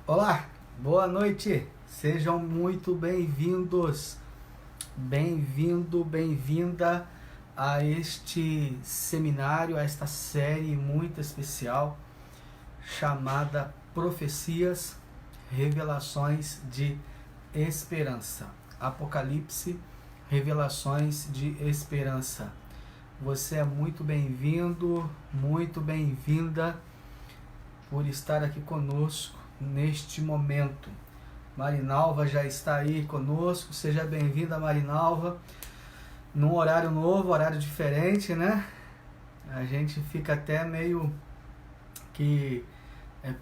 Olá, boa noite, sejam muito bem-vindos, bem-vinda a este seminário, a esta série muito especial chamada Profecias, Revelações de Esperança. Apocalipse, Revelações de Esperança. Você é muito bem-vindo, muito bem-vinda por estar aqui conosco neste momento. Marinalva já está aí conosco, seja bem-vinda, Marinalva, num horário novo, horário diferente, né? A gente fica até meio que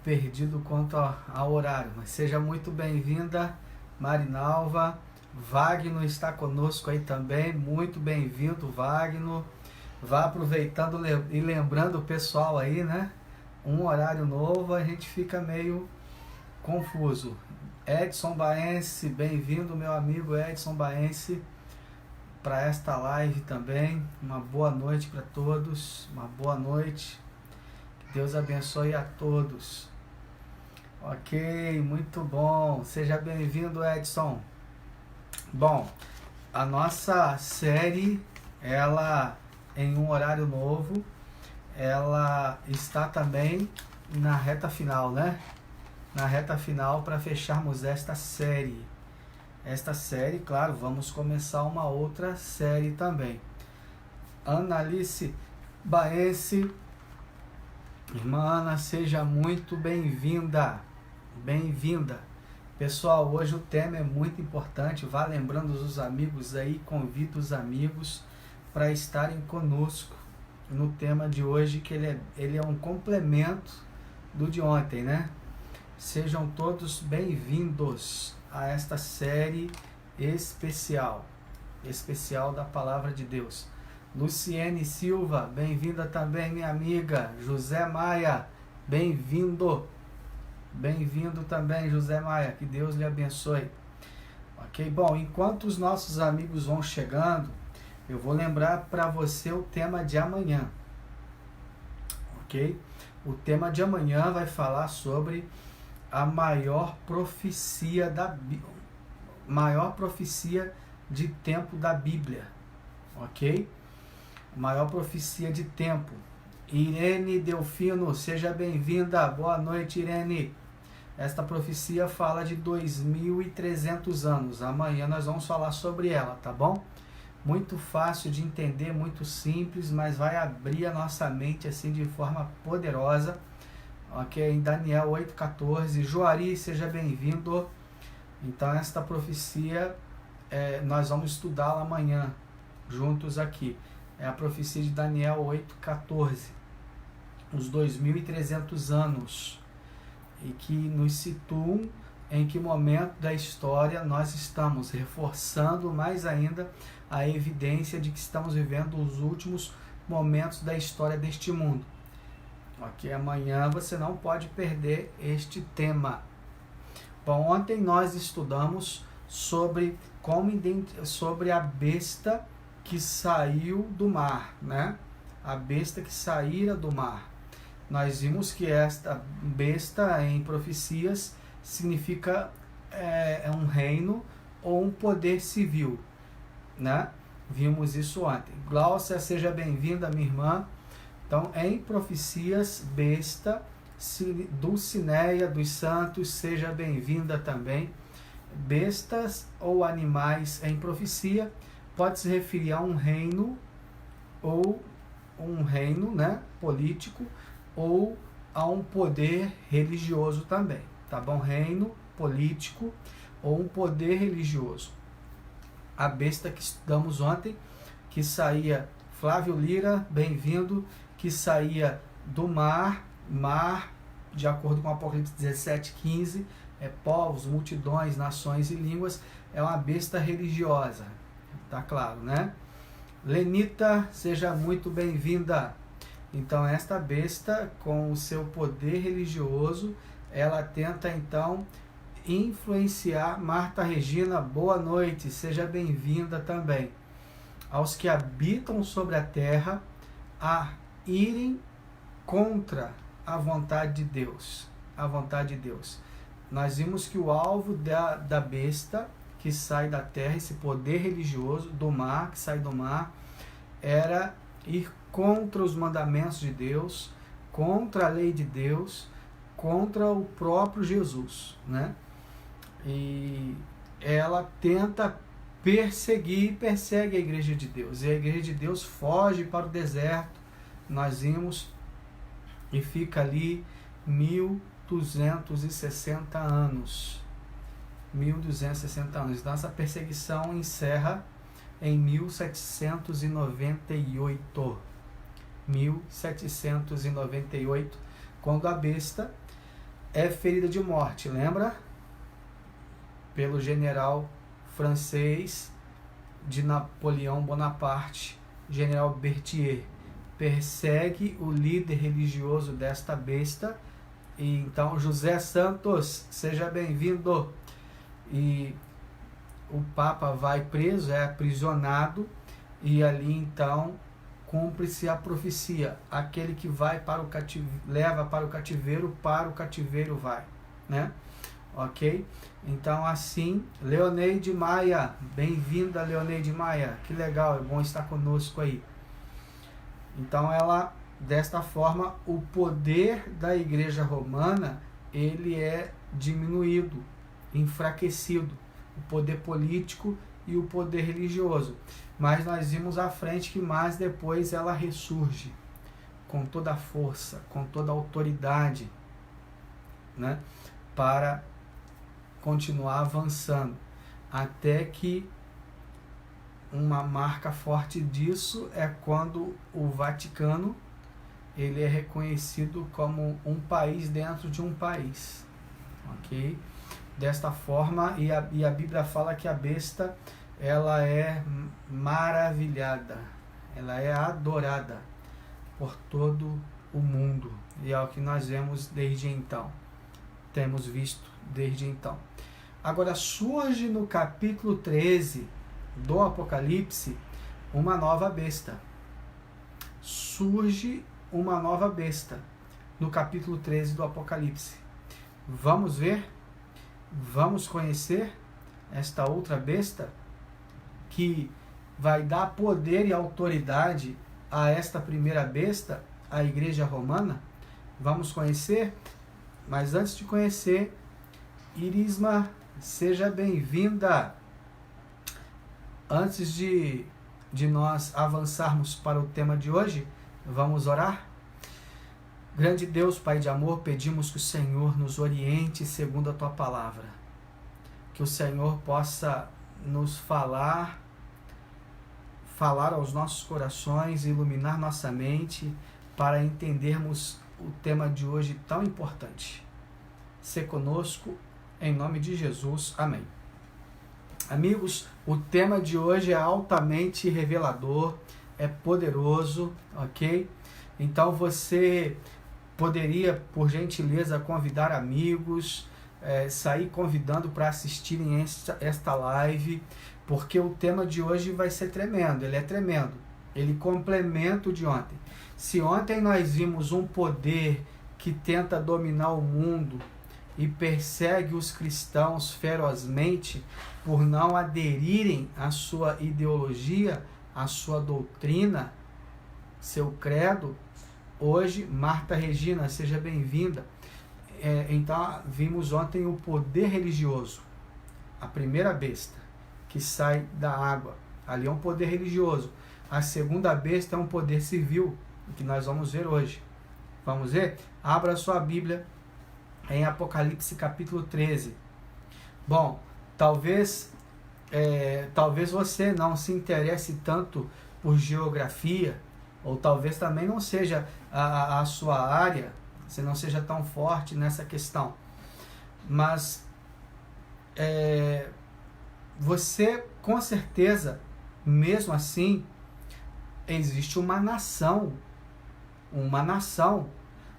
perdido quanto ao horário, mas seja muito bem-vinda, Marinalva. Wagner está conosco aí também, muito bem-vindo, Wagner. Vá aproveitando e lembrando o pessoal aí, né? Um horário novo, a gente fica meio confuso. Edson Baense, bem-vindo, meu amigo Edson Baense, para esta live também. Uma boa noite para todos, uma boa noite. Que Deus abençoe a todos. Ok, muito bom. Seja bem-vindo, Edson. Bom, a nossa série, ela em um horário novo, ela está também na reta final, né? Na reta final para fecharmos esta série. Esta série, claro, vamos começar uma outra série também. Analice Baense, irmã Ana, seja muito bem-vinda. Bem-vinda. Pessoal, hoje o tema é muito importante. Vá lembrando os amigos aí, convida os amigos para estarem conosco no tema de hoje, que ele é um complemento do de ontem, né? Sejam todos bem-vindos a esta série especial da Palavra de Deus. Luciene Silva, bem-vinda também, minha amiga. José Maia, bem-vindo. Bem-vindo também, José Maia, que Deus lhe abençoe. Ok? Bom, enquanto os nossos amigos vão chegando, eu vou lembrar para você o tema de amanhã. Ok? O tema de amanhã vai falar sobre a maior profecia de tempo da Bíblia, ok? Maior profecia de tempo. Irene Delfino, seja bem-vinda. Boa noite, Irene. Esta profecia fala de 2.300 anos. Amanhã nós vamos falar sobre ela, tá bom? Muito fácil de entender, muito simples, mas vai abrir a nossa mente assim de forma poderosa. Ok, em Daniel 8,14, Joari, seja bem-vindo. Então esta profecia, nós vamos estudá-la amanhã, juntos aqui. É a profecia de Daniel 8,14, os 2.300 anos, e que nos situam em que momento da história nós estamos, reforçando mais ainda a evidência de que estamos vivendo os últimos momentos da história deste mundo. Ok, amanhã você não pode perder este tema. Bom, ontem nós estudamos sobre a besta que saiu do mar, né? A besta que saíra do mar. Nós vimos que esta besta em profecias significa um reino ou um poder civil, né? Vimos isso ontem. Gláucia, seja bem-vinda, minha irmã. Então, em profecias, besta, Dulcineia dos Santos, seja bem-vinda também. Bestas ou animais em profecia pode se referir a um reino, ou um reino, né, político, ou a um poder religioso também, tá bom? Reino, político ou um poder religioso. A besta que estudamos ontem, que saía, Flávio Lira, bem-vindo, que saía do mar, de acordo com Apocalipse 17,15, povos, multidões, nações e línguas, é uma besta religiosa, tá claro, né? Lenita, seja muito bem-vinda. Então, esta besta, com o seu poder religioso, ela tenta, então, influenciar. Marta Regina, boa noite, seja bem-vinda também. Aos que habitam sobre a terra, a irem contra a vontade de Deus. A vontade de Deus. nós vimos que o alvo da besta que sai da terra, esse poder religioso do mar, que sai do mar, era ir contra os mandamentos de Deus, contra a lei de Deus, contra o próprio Jesus, né? E ela tenta persegue a igreja de Deus, e a igreja de Deus foge para o deserto, nós vimos, e fica ali 1260 anos. 1260 anos. Então essa perseguição encerra em 1798. 1798, quando a besta é ferida de morte, lembra? Pelo general francês de Napoleão Bonaparte, general Berthier. Persegue o líder religioso desta besta. E então, José Santos, seja bem-vindo. E o Papa vai preso, é aprisionado, e ali então cumpre-se a profecia: aquele que vai para o leva para o cativeiro vai, né? Ok? Então assim, Leoneide Maia, bem-vinda, Leoneide Maia, que legal, é bom estar conosco aí. Então ela, desta forma, o poder da igreja romana, ele é diminuído, enfraquecido, o poder político e o poder religioso. Mas nós vimos à frente que mais depois ela ressurge com toda a força, com toda a autoridade, né, para continuar avançando, até que uma marca forte disso é quando o Vaticano ele é reconhecido como um país dentro de um país, ok? Desta forma, e a Bíblia fala que a besta ela é maravilhada, ela é adorada por todo o mundo, e é o que nós vemos desde então, temos visto desde então. Agora surge no capítulo 13 do Apocalipse uma nova besta. Surge uma nova besta no capítulo 13 do Apocalipse. Vamos ver? Vamos conhecer esta outra besta que vai dar poder e autoridade a esta primeira besta, a igreja romana? Vamos conhecer? Mas antes de conhecer, Irisma, seja bem-vinda. Antes de nós avançarmos para o tema de hoje, vamos orar? Grande Deus, Pai de amor, pedimos que o Senhor nos oriente segundo a Tua palavra. Que o Senhor possa nos falar aos nossos corações, iluminar nossa mente para entendermos o tema de hoje tão importante. Se conosco, em nome de Jesus. Amém. Amigos, o tema de hoje é altamente revelador, é poderoso, ok? Então você poderia, por gentileza, convidar amigos, sair convidando para assistirem esta live, porque o tema de hoje vai ser tremendo, ele é tremendo, ele complementa o de ontem. Se ontem nós vimos um poder que tenta dominar o mundo e persegue os cristãos ferozmente por não aderirem à sua ideologia, à sua doutrina, seu credo, hoje, Marta Regina, seja bem-vinda. Então, vimos ontem o poder religioso, a primeira besta que sai da água, ali é um poder religioso. A segunda besta é um poder civil, que nós vamos ver hoje. Vamos ver? Abra a sua Bíblia em Apocalipse capítulo 13. Bom, talvez você não se interesse tanto por geografia, ou talvez também não seja a sua área, você não seja tão forte nessa questão. Mas você, com certeza, mesmo assim, existe uma nação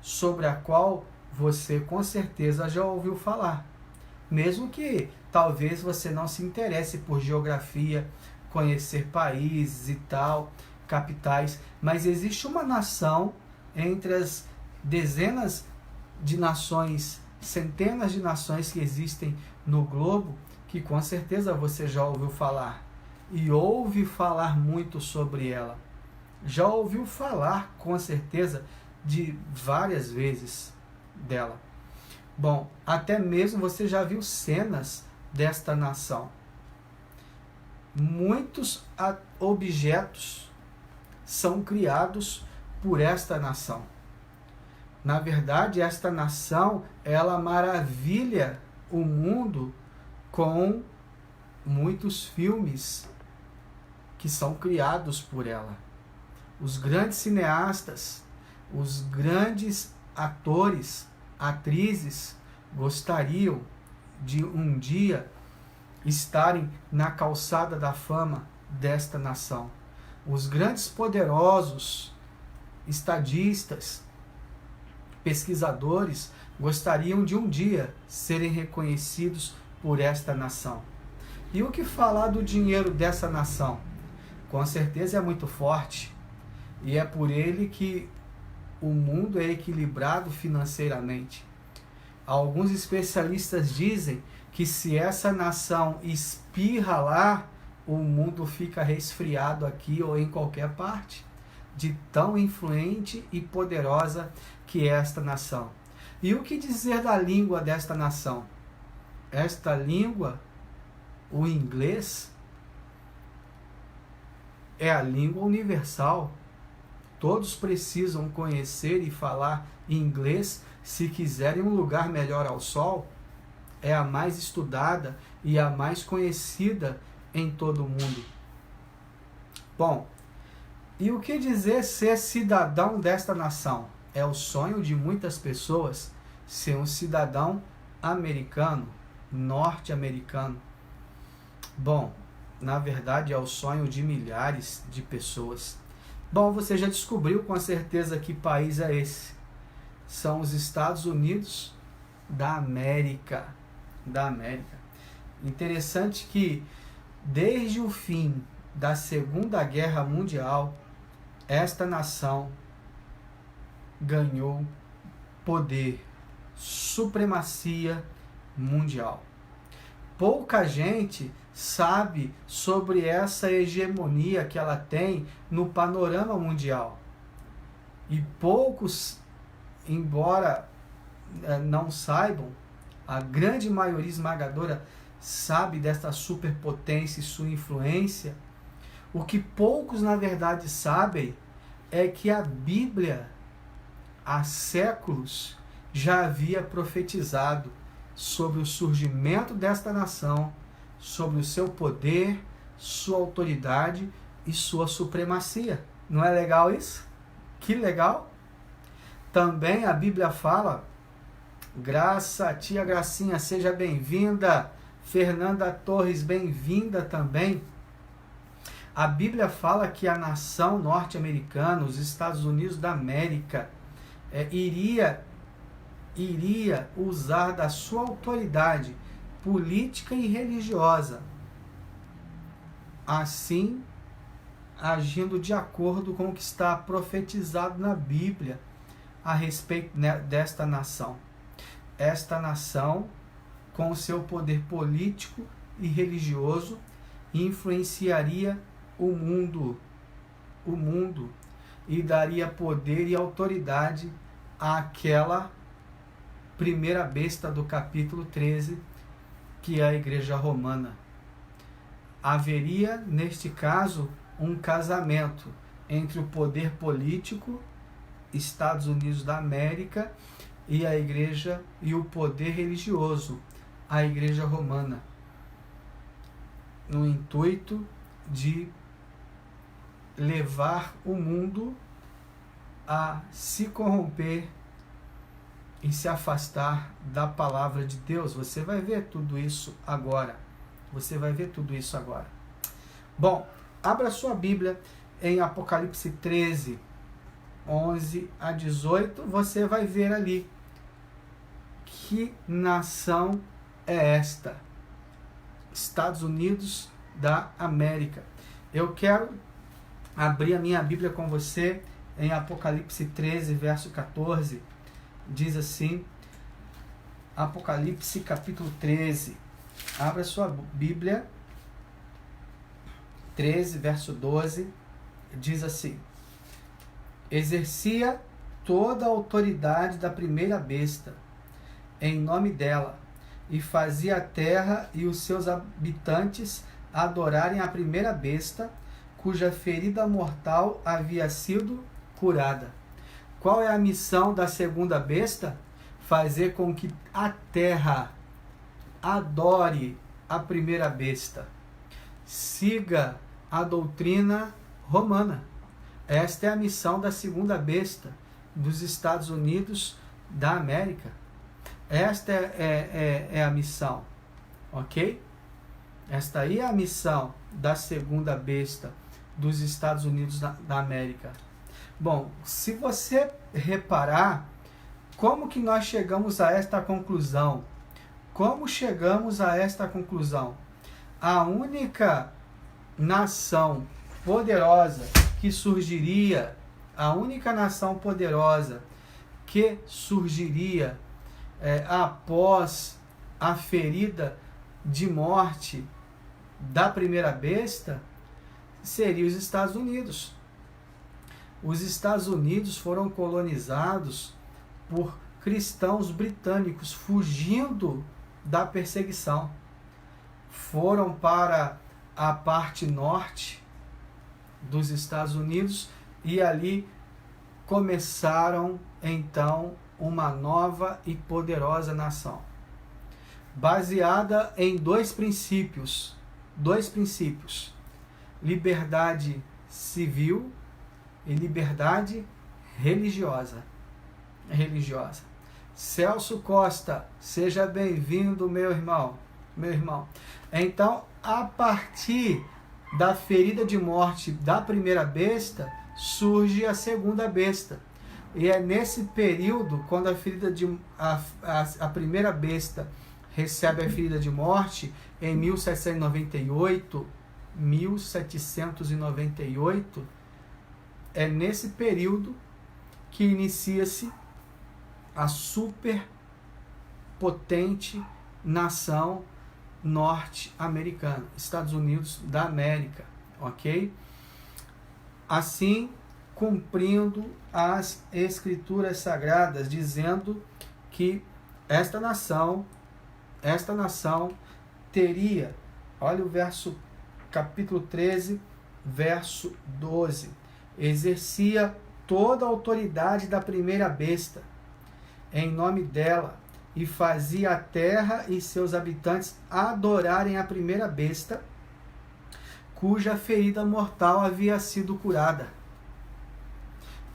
sobre a qual você com certeza já ouviu falar. Mesmo que talvez você não se interesse por geografia, conhecer países e tal, capitais, mas existe uma nação entre as dezenas de nações centenas de nações que existem no globo, que com certeza você já ouviu falar, e ouve falar muito sobre ela. Já ouviu falar, com certeza, de várias vezes dela. Bom, até mesmo você já viu cenas desta nação. Muitos objetos são criados por esta nação. Na verdade, esta nação, ela maravilha o mundo com muitos filmes que são criados por ela. Os grandes cineastas, os grandes atores, atrizes gostariam de um dia estarem na calçada da fama desta nação. Os grandes poderosos, estadistas, pesquisadores gostariam de um dia serem reconhecidos por esta nação. E o que falar do dinheiro dessa nação? Com certeza é muito forte, e é por ele que o mundo é equilibrado financeiramente. Alguns especialistas dizem que se essa nação espirra lá, o mundo fica resfriado aqui ou em qualquer parte, de tão influente e poderosa que é esta nação. E o que dizer da língua desta nação? Esta língua, o inglês, é a língua universal. Todos precisam conhecer e falar inglês se quiserem um lugar melhor ao sol. É a mais estudada e a mais conhecida em todo o mundo. Bom, e o que dizer ser cidadão desta nação? É o sonho de muitas pessoas ser um cidadão americano, norte-americano. Bom, na verdade é o sonho de milhares de pessoas. Bom, você já descobriu com certeza que país é esse. São os Estados Unidos da América. Interessante que desde o fim da Segunda Guerra Mundial, esta nação ganhou poder, supremacia mundial. Pouca gente sabe sobre essa hegemonia que ela tem no panorama mundial. E poucos, embora não saibam, a grande maioria esmagadora sabe desta superpotência e sua influência. O que poucos, na verdade, sabem é que a Bíblia, há séculos, já havia profetizado sobre o surgimento desta nação, sobre o seu poder, sua autoridade e sua supremacia. Não é legal isso? Que legal! Também a Bíblia fala, Graça, tia Gracinha, seja bem-vinda. Fernanda Torres, bem-vinda também. A Bíblia fala que a nação norte-americana, os Estados Unidos da América, iria usar da sua autoridade política e religiosa, assim agindo de acordo com o que está profetizado na Bíblia a respeito desta nação. Esta nação, com o seu poder político e religioso, influenciaria o mundo e daria poder e autoridade àquela primeira besta do capítulo 13, que é a Igreja Romana. Haveria, neste caso, um casamento entre o poder político, Estados Unidos da América, e a Igreja e o poder religioso, a Igreja Romana, no intuito de levar o mundo a se corromper e se afastar da palavra de Deus. Você vai ver tudo isso agora. Bom, abra sua Bíblia em Apocalipse 13, 11 a 18. Você vai ver ali que nação é esta? Estados Unidos da América. Eu quero abrir a minha Bíblia com você em Apocalipse 13, verso 14. Diz assim: Apocalipse capítulo 13. Abra sua Bíblia. 13, verso 12. Diz assim: exercia toda a autoridade da primeira besta, em nome dela, e fazia a terra e os seus habitantes adorarem a primeira besta, cuja ferida mortal havia sido curada. Qual é a missão da segunda besta? Fazer com que a terra adore a primeira besta. Siga a doutrina romana. Esta é a missão da segunda besta dos Estados Unidos da América. Esta é a missão, ok? Esta aí é a missão da segunda besta dos Estados Unidos da América. Bom, se você reparar, como que nós chegamos a esta conclusão? Como chegamos a esta conclusão? A única nação poderosa que surgiria, a única nação poderosa que surgiria após a ferida de morte da primeira besta, seria os Estados Unidos. Os Estados Unidos foram colonizados por cristãos britânicos fugindo da perseguição. Foram para a parte norte dos Estados Unidos e ali começaram então uma nova e poderosa nação, baseada em dois princípios: liberdade civil e liberdade religiosa. Celso Costa, seja bem-vindo, meu irmão. Então, a partir da ferida de morte da primeira besta, surge a segunda besta. E é nesse período, quando a primeira besta recebe a ferida de morte, em 1798, é nesse período que inicia-se a superpotente nação norte-americana, Estados Unidos da América, ok? Assim, cumprindo as escrituras sagradas, dizendo que esta nação teria, olha o capítulo 13, verso 12, exercia toda a autoridade da primeira besta, em nome dela, e fazia a terra e seus habitantes adorarem a primeira besta, cuja ferida mortal havia sido curada.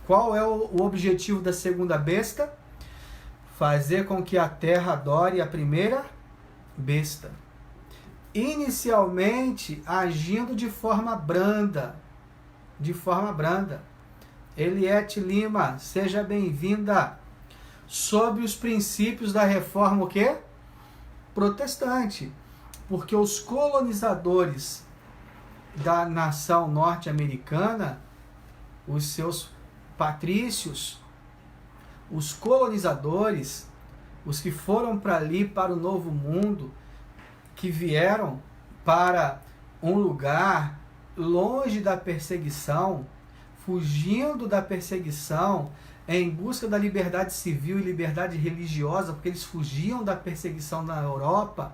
Qual é o objetivo da segunda besta? Fazer com que a terra adore a primeira besta. Inicialmente agindo de forma branda. Eliette Lima, seja bem-vinda. Sobre os princípios da reforma o quê? Protestante. Porque os colonizadores da nação norte-americana, os seus patrícios, os colonizadores, os que foram para ali, para o Novo Mundo, que vieram para um lugar longe da perseguição, fugindo da perseguição, em busca da liberdade civil e liberdade religiosa, porque eles fugiam da perseguição na Europa.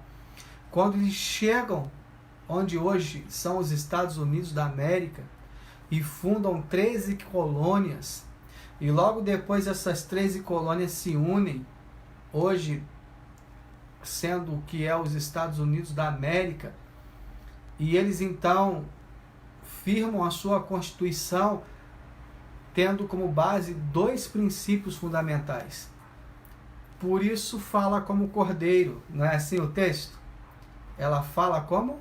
Quando eles chegam onde hoje são os Estados Unidos da América e fundam 13 colônias, e logo depois essas 13 colônias se unem, hoje sendo o que é os Estados Unidos da América, e eles então firmam a sua Constituição tendo como base dois princípios fundamentais. Por isso fala como cordeiro, não é assim o texto? Ela fala como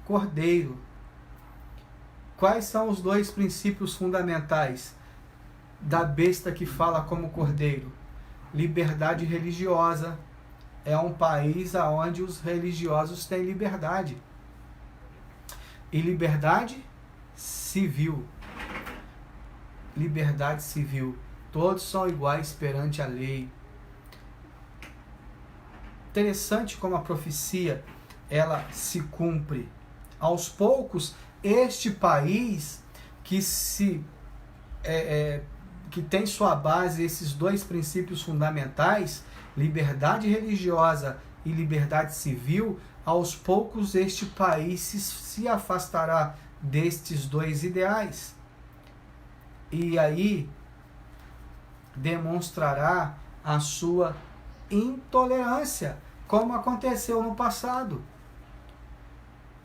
cordeiro. Quais são os dois princípios fundamentais da besta que fala como cordeiro? Liberdade religiosa. É um país onde os religiosos têm liberdade. E liberdade civil. Liberdade civil. Todos são iguais perante a lei. Interessante como a profecia ela se cumpre. Aos poucos, este país que tem sua base esses dois princípios fundamentais, liberdade religiosa e liberdade civil, aos poucos este país se afastará destes dois ideais. E aí demonstrará a sua intolerância, como aconteceu no passado.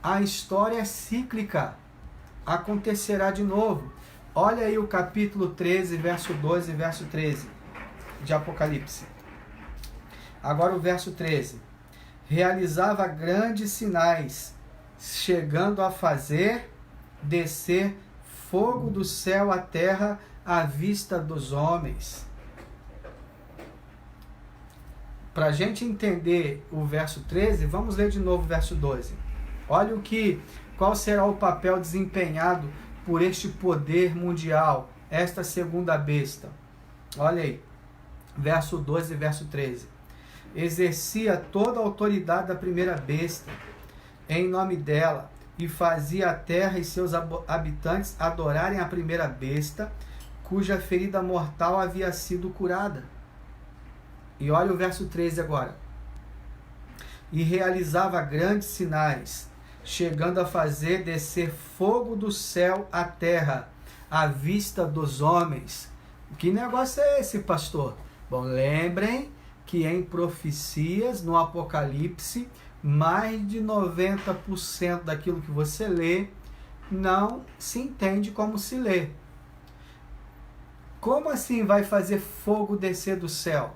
A história é cíclica, acontecerá de novo. Olha aí o capítulo 13, verso 12 e verso 13 de Apocalipse. Agora o verso 13. Realizava grandes sinais, chegando a fazer descer fogo do céu à terra à vista dos homens. Para a gente entender o verso 13, vamos ler de novo o verso 12. Olha qual será o papel desempenhado por este poder mundial, esta segunda besta. Olha aí, verso 12 e verso 13. Exercia toda a autoridade da primeira besta, em nome dela, e fazia a terra e seus habitantes adorarem a primeira besta, cuja ferida mortal havia sido curada. E olha o verso 13 agora. E realizava grandes sinais, chegando a fazer descer fogo do céu à terra, à vista dos homens. Que negócio é esse, pastor? Bom, lembrem que em profecias, no Apocalipse, mais de 90% daquilo que você lê não se entende como se lê. Como assim vai fazer fogo descer do céu?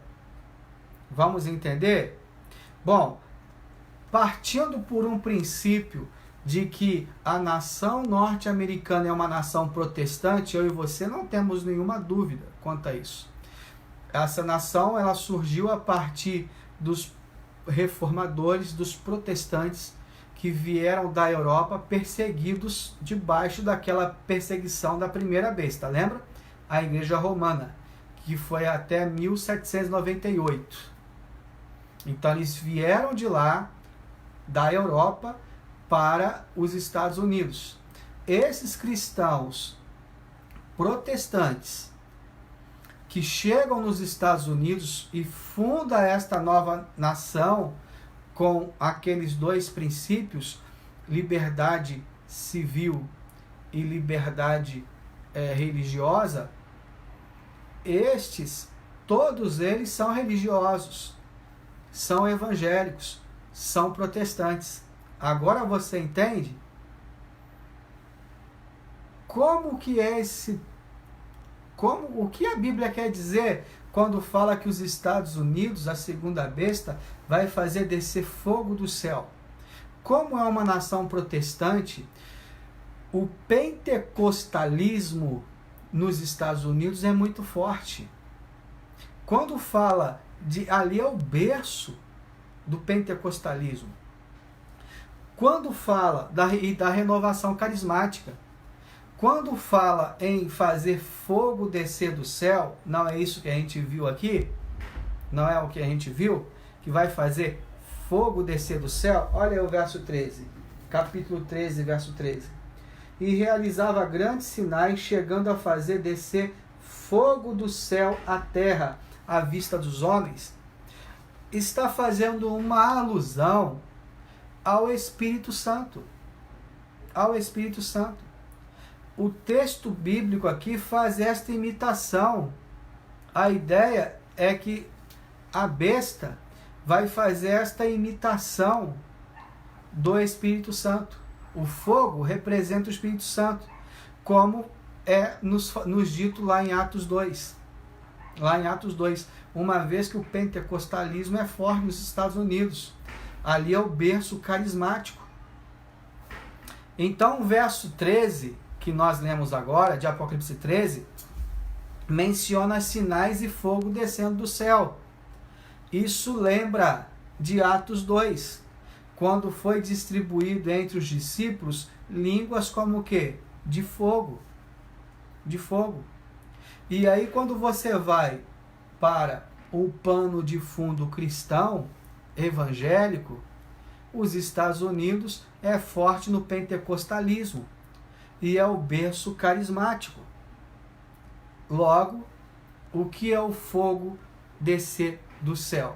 Vamos entender? Bom, partindo por um princípio de que a nação norte-americana é uma nação protestante, eu e você não temos nenhuma dúvida quanto a isso. Essa nação ela surgiu a partir dos reformadores, dos protestantes que vieram da Europa perseguidos debaixo daquela perseguição da primeira besta, lembra? A Igreja Romana, que foi até 1798. Então eles vieram de lá, da Europa, para os Estados Unidos. Esses cristãos protestantes que chegam nos Estados Unidos e fundam esta nova nação com aqueles dois princípios, liberdade civil e liberdade religiosa, todos eles são religiosos, são evangélicos, são protestantes. Agora você entende o que a Bíblia quer dizer quando fala que os Estados Unidos, a segunda besta, vai fazer descer fogo do céu. Como é uma nação protestante, o pentecostalismo nos Estados Unidos é muito forte. Quando fala ali é o berço do pentecostalismo. Quando fala da renovação carismática, quando fala em fazer fogo descer do céu, não é isso que a gente viu aqui? Não é o que a gente viu? Que vai fazer fogo descer do céu? Olha aí o verso 13, capítulo 13, verso 13. E realizava grandes sinais, chegando a fazer descer fogo do céu à terra, à vista dos homens. Está fazendo uma alusão ao Espírito Santo. Ao Espírito Santo. O texto bíblico aqui faz esta imitação. A ideia é que a besta vai fazer esta imitação do Espírito Santo. O fogo representa o Espírito Santo, como nos dito lá em Atos 2. Lá em Atos 2, uma vez que o pentecostalismo é forte nos Estados Unidos. Ali é o berço carismático. Então, o verso 13, que nós lemos agora, de Apocalipse 13, menciona sinais e fogo descendo do céu. Isso lembra de Atos 2, quando foi distribuído entre os discípulos línguas como o quê? De fogo. De fogo. E aí quando você vai para o pano de fundo cristão, evangélico, os Estados Unidos é forte no pentecostalismo e é o berço carismático. Logo, o que é o fogo descer do céu?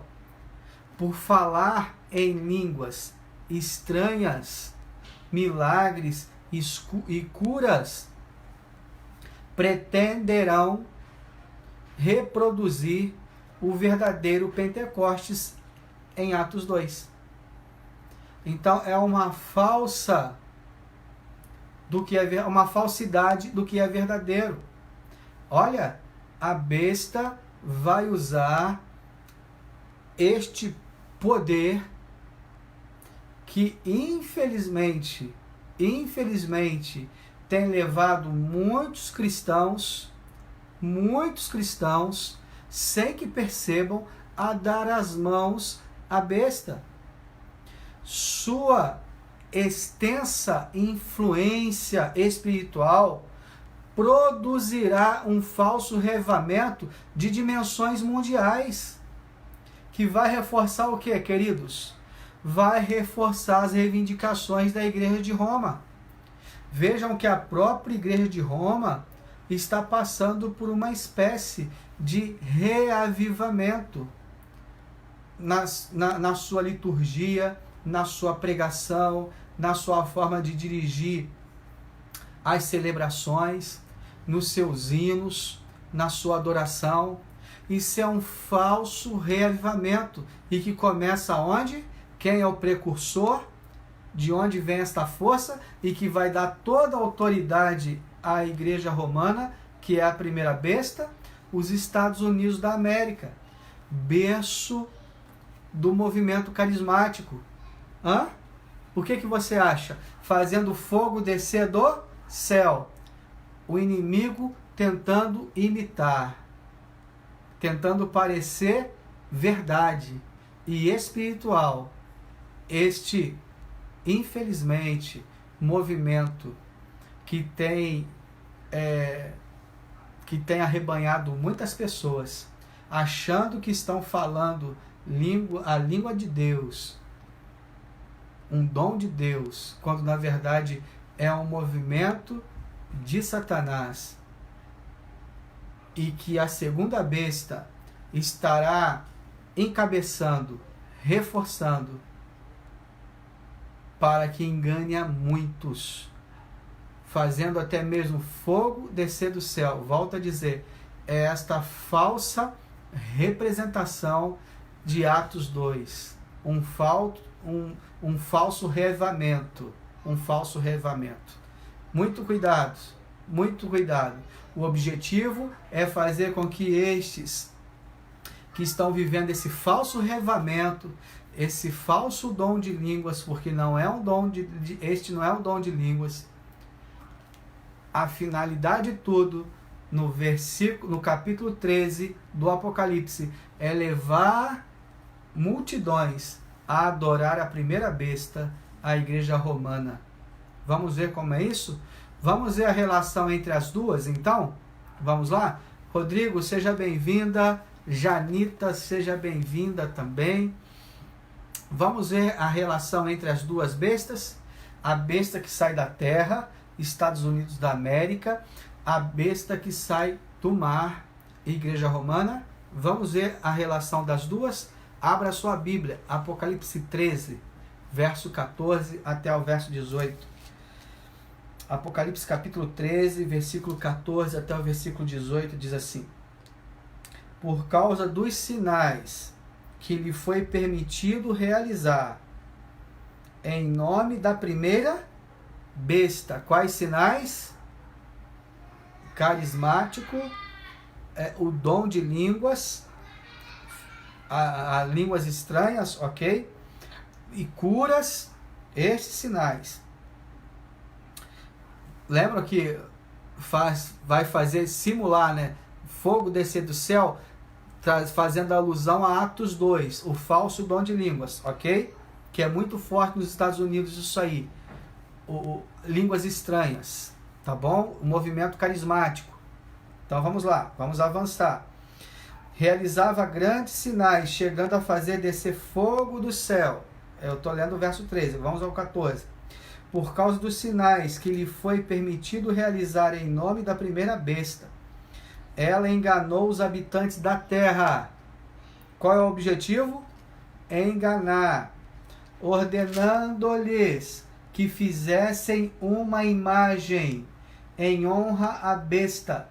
Por falar em línguas estranhas, milagres e curas, pretenderão reproduzir o verdadeiro Pentecostes em Atos 2. Então é uma falsidade do que é verdadeiro. Olha, a besta vai usar este poder que infelizmente tem levado muitos cristãos, sem que percebam, a dar as mãos à besta. Sua extensa influência espiritual produzirá um falso revivamento de dimensões mundiais, que vai reforçar o que, queridos? Vai reforçar as reivindicações da Igreja de Roma. Vejam que a própria Igreja de Roma está passando por uma espécie de reavivamento na sua liturgia, na sua pregação, na sua forma de dirigir as celebrações, nos seus hinos, na sua adoração. Isso é um falso reavivamento e que começa onde? Quem é o precursor? De onde vem esta força e que vai dar toda a autoridade à Igreja Romana, que é a primeira besta? Os Estados Unidos da América, berço do movimento carismático. O que você acha? Fazendo fogo descer do céu. O inimigo tentando imitar, tentando parecer verdade e espiritual. Este, infelizmente, movimento que tem arrebanhado muitas pessoas, achando que estão falando a língua de Deus, um dom de Deus, quando na verdade é um movimento de Satanás, e que a segunda besta estará encabeçando, reforçando, para que engane a muitos, fazendo até mesmo fogo descer do céu. Volto a dizer, é esta falsa representação de Atos 2, um falso reavivamento, Muito cuidado, muito cuidado. O objetivo é fazer com que estes que estão vivendo esse falso reavivamento, esse falso dom de línguas, porque não é um dom este não é um dom de línguas. A finalidade de tudo, no capítulo 13 do Apocalipse, é levar multidões a adorar a primeira besta, a Igreja Romana. Vamos ver como é isso? Vamos ver a relação entre as duas, então? Vamos lá? Rodrigo, seja bem-vinda. Janita, seja bem-vinda também. Vamos ver a relação entre as duas bestas. A besta que sai da terra, Estados Unidos da América. A besta que sai do mar, Igreja Romana. Vamos ver a relação das duas. Abra sua Bíblia, Apocalipse 13, verso 14 até o verso 18. Apocalipse capítulo 13, versículo 14 até o versículo 18, diz assim: por causa dos sinais que lhe foi permitido realizar em nome da primeira besta. Quais sinais? Carismático, o dom de línguas, a línguas estranhas, ok? E curas, estes sinais. Lembra que vai fazer, simular, né? Fogo descer do céu, fazendo alusão a Atos 2, o falso dom de línguas, ok? Que é muito forte nos Estados Unidos isso aí. Línguas estranhas, tá bom? O movimento carismático. Então vamos lá, vamos avançar. realizava grandes sinais, chegando a fazer descer fogo do céu. Eu estou lendo o verso 13, vamos ao 14. Por causa dos sinais que lhe foi permitido realizar em nome da primeira besta, ela enganou os habitantes da terra. Qual é o objetivo? Enganar, ordenando-lhes que fizessem uma imagem em honra à besta,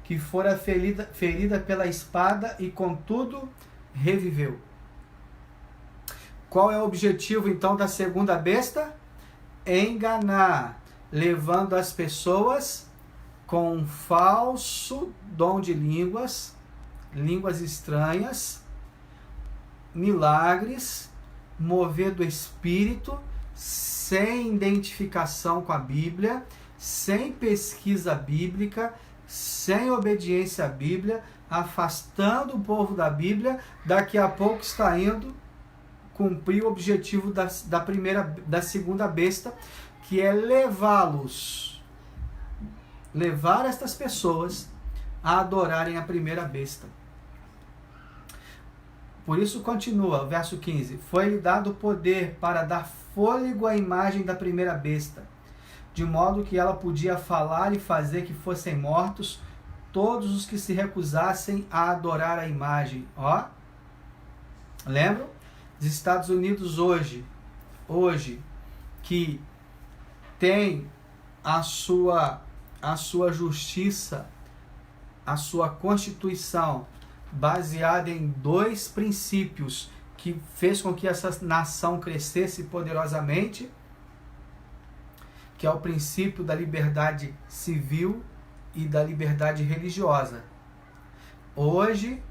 que fora ferida pela espada e, contudo, reviveu. Qual é o objetivo, então, da segunda besta? Enganar, levando as pessoas com um falso dom de línguas estranhas, milagres, mover do Espírito, sem identificação com a Bíblia, sem pesquisa bíblica, sem obediência à Bíblia, afastando o povo da Bíblia. Daqui a pouco está indo cumprir o objetivo da segunda besta, que é levar estas pessoas a adorarem a primeira besta. Por isso continua, verso 15. Foi-lhe dado poder para dar fôlego à imagem da primeira besta, de modo que ela podia falar e fazer que fossem mortos todos os que se recusassem a adorar a imagem. Ó, lembram? Os Estados Unidos hoje que tem a sua justiça, a sua Constituição baseada em 2 princípios que fez com que essa nação crescesse poderosamente, que é o princípio da liberdade civil e da liberdade religiosa. Hoje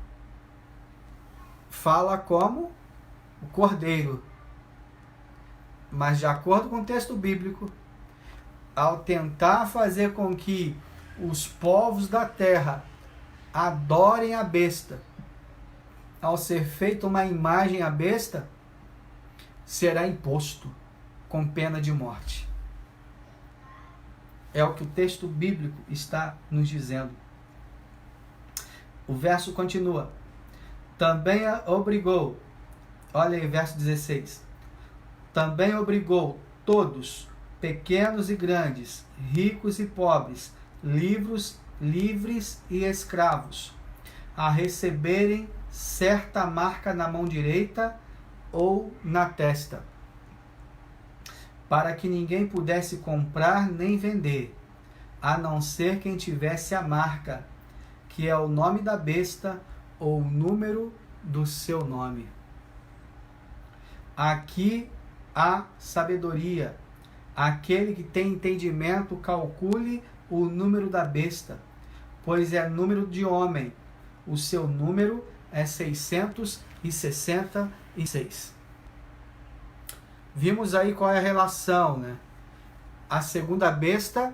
fala como o Cordeiro, mas de acordo com o texto bíblico, ao tentar fazer com que os povos da terra adorem a besta, ao ser feita uma imagem à besta, será imposto com pena de morte. É o que o texto bíblico está nos dizendo. O verso continua. Também a obrigou, olha aí, verso 16. Também obrigou todos, pequenos e grandes, ricos e pobres, livres e escravos, a receberem certa marca na mão direita ou na testa, para que ninguém pudesse comprar nem vender, a não ser quem tivesse a marca, que é o nome da besta ou o número do seu nome. Aqui há sabedoria. Aquele que tem entendimento, calcule o número da besta, pois é número de homem. O seu número é 666. Vimos aí qual é a relação, né? A segunda besta,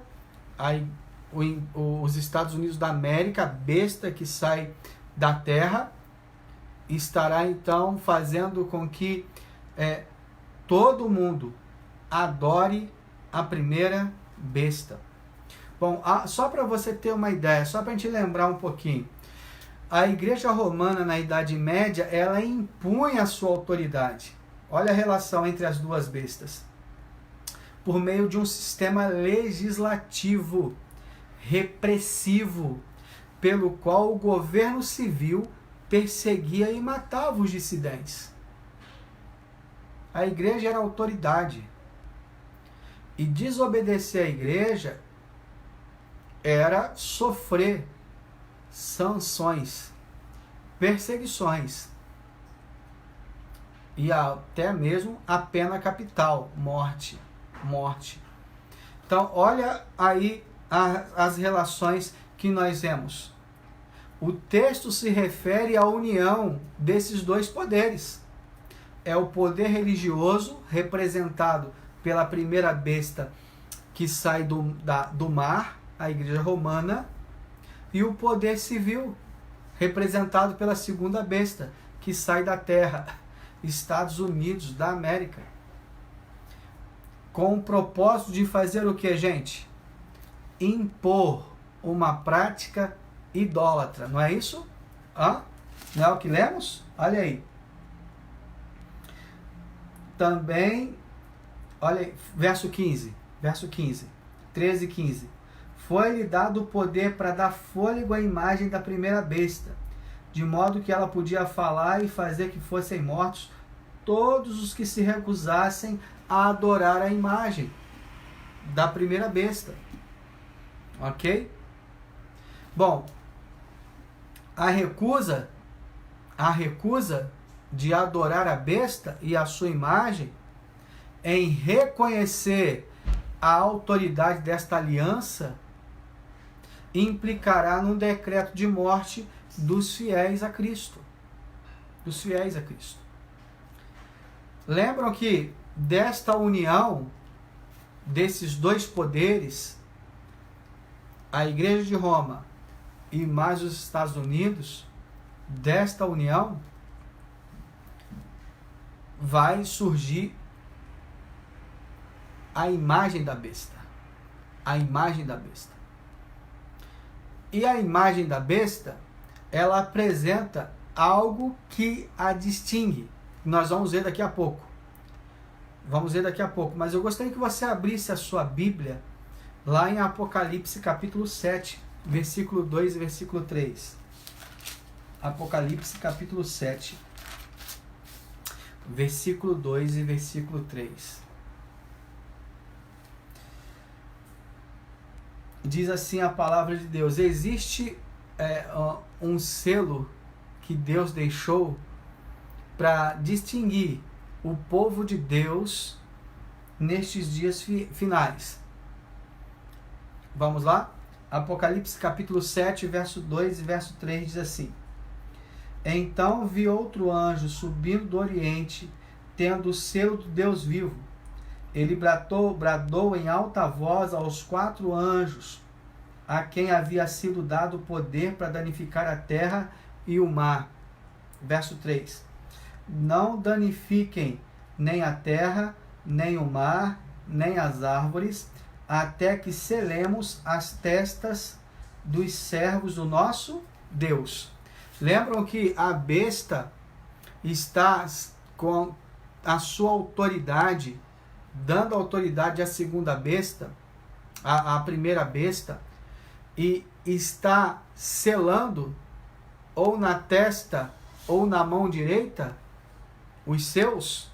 os Estados Unidos da América, a besta que sai da terra, estará então fazendo com que todo mundo adore a primeira besta. Bom, só para você ter uma ideia, só para a gente lembrar um pouquinho, a Igreja Romana na Idade Média, ela impunha a sua autoridade. Olha a relação entre as duas bestas. Por meio de um sistema legislativo, repressivo, pelo qual o governo civil perseguia e matava os dissidentes. A igreja era autoridade. E desobedecer à igreja era sofrer sanções, perseguições e até mesmo a pena capital, morte. Então, olha aí as relações que nós vemos. O texto se refere à união desses dois poderes. É o poder religioso, representado pela primeira besta que sai do mar, a Igreja Romana, e o poder civil, representado pela segunda besta, que sai da terra, Estados Unidos da América. Com o propósito de fazer o que, gente? Impor uma prática idólatra, não é isso? Não é o que lemos? Olha aí. Também, olha aí, verso 15, 13 e 15. Foi-lhe dado o poder para dar fôlego à imagem da primeira besta, de modo que ela podia falar e fazer que fossem mortos todos os que se recusassem a adorar a imagem da primeira besta. Ok? Bom, a recusa de adorar a besta e a sua imagem, em reconhecer a autoridade desta aliança, implicará num decreto de morte dos fiéis a Cristo. Dos fiéis a Cristo. Lembram que desta união, desses dois poderes, a Igreja de Roma e mais os Estados Unidos, desta união, vai surgir a imagem da besta. A imagem da besta. E a imagem da besta, ela apresenta algo que a distingue. Nós vamos ver daqui a pouco. Mas eu gostaria que você abrisse a sua Bíblia lá em Apocalipse capítulo 7, versículo 2 e versículo 3. Apocalipse capítulo 7, versículo 2 e versículo 3. Diz assim a palavra de Deus: existe um selo que Deus deixou para distinguir o povo de Deus nestes dias finais. Vamos lá? Apocalipse capítulo 7, verso 2 e verso 3 diz assim: então vi outro anjo subindo do oriente, tendo o selo do Deus vivo. Ele bradou em alta voz aos 4 anjos, a quem havia sido dado o poder para danificar a terra e o mar. Verso 3. Não danifiquem nem a terra, nem o mar, nem as árvores, até que selemos as testas dos servos do nosso Deus. Lembram que a besta está com a sua autoridade, dando autoridade à segunda besta, à primeira besta, e está selando ou na testa ou na mão direita os seus.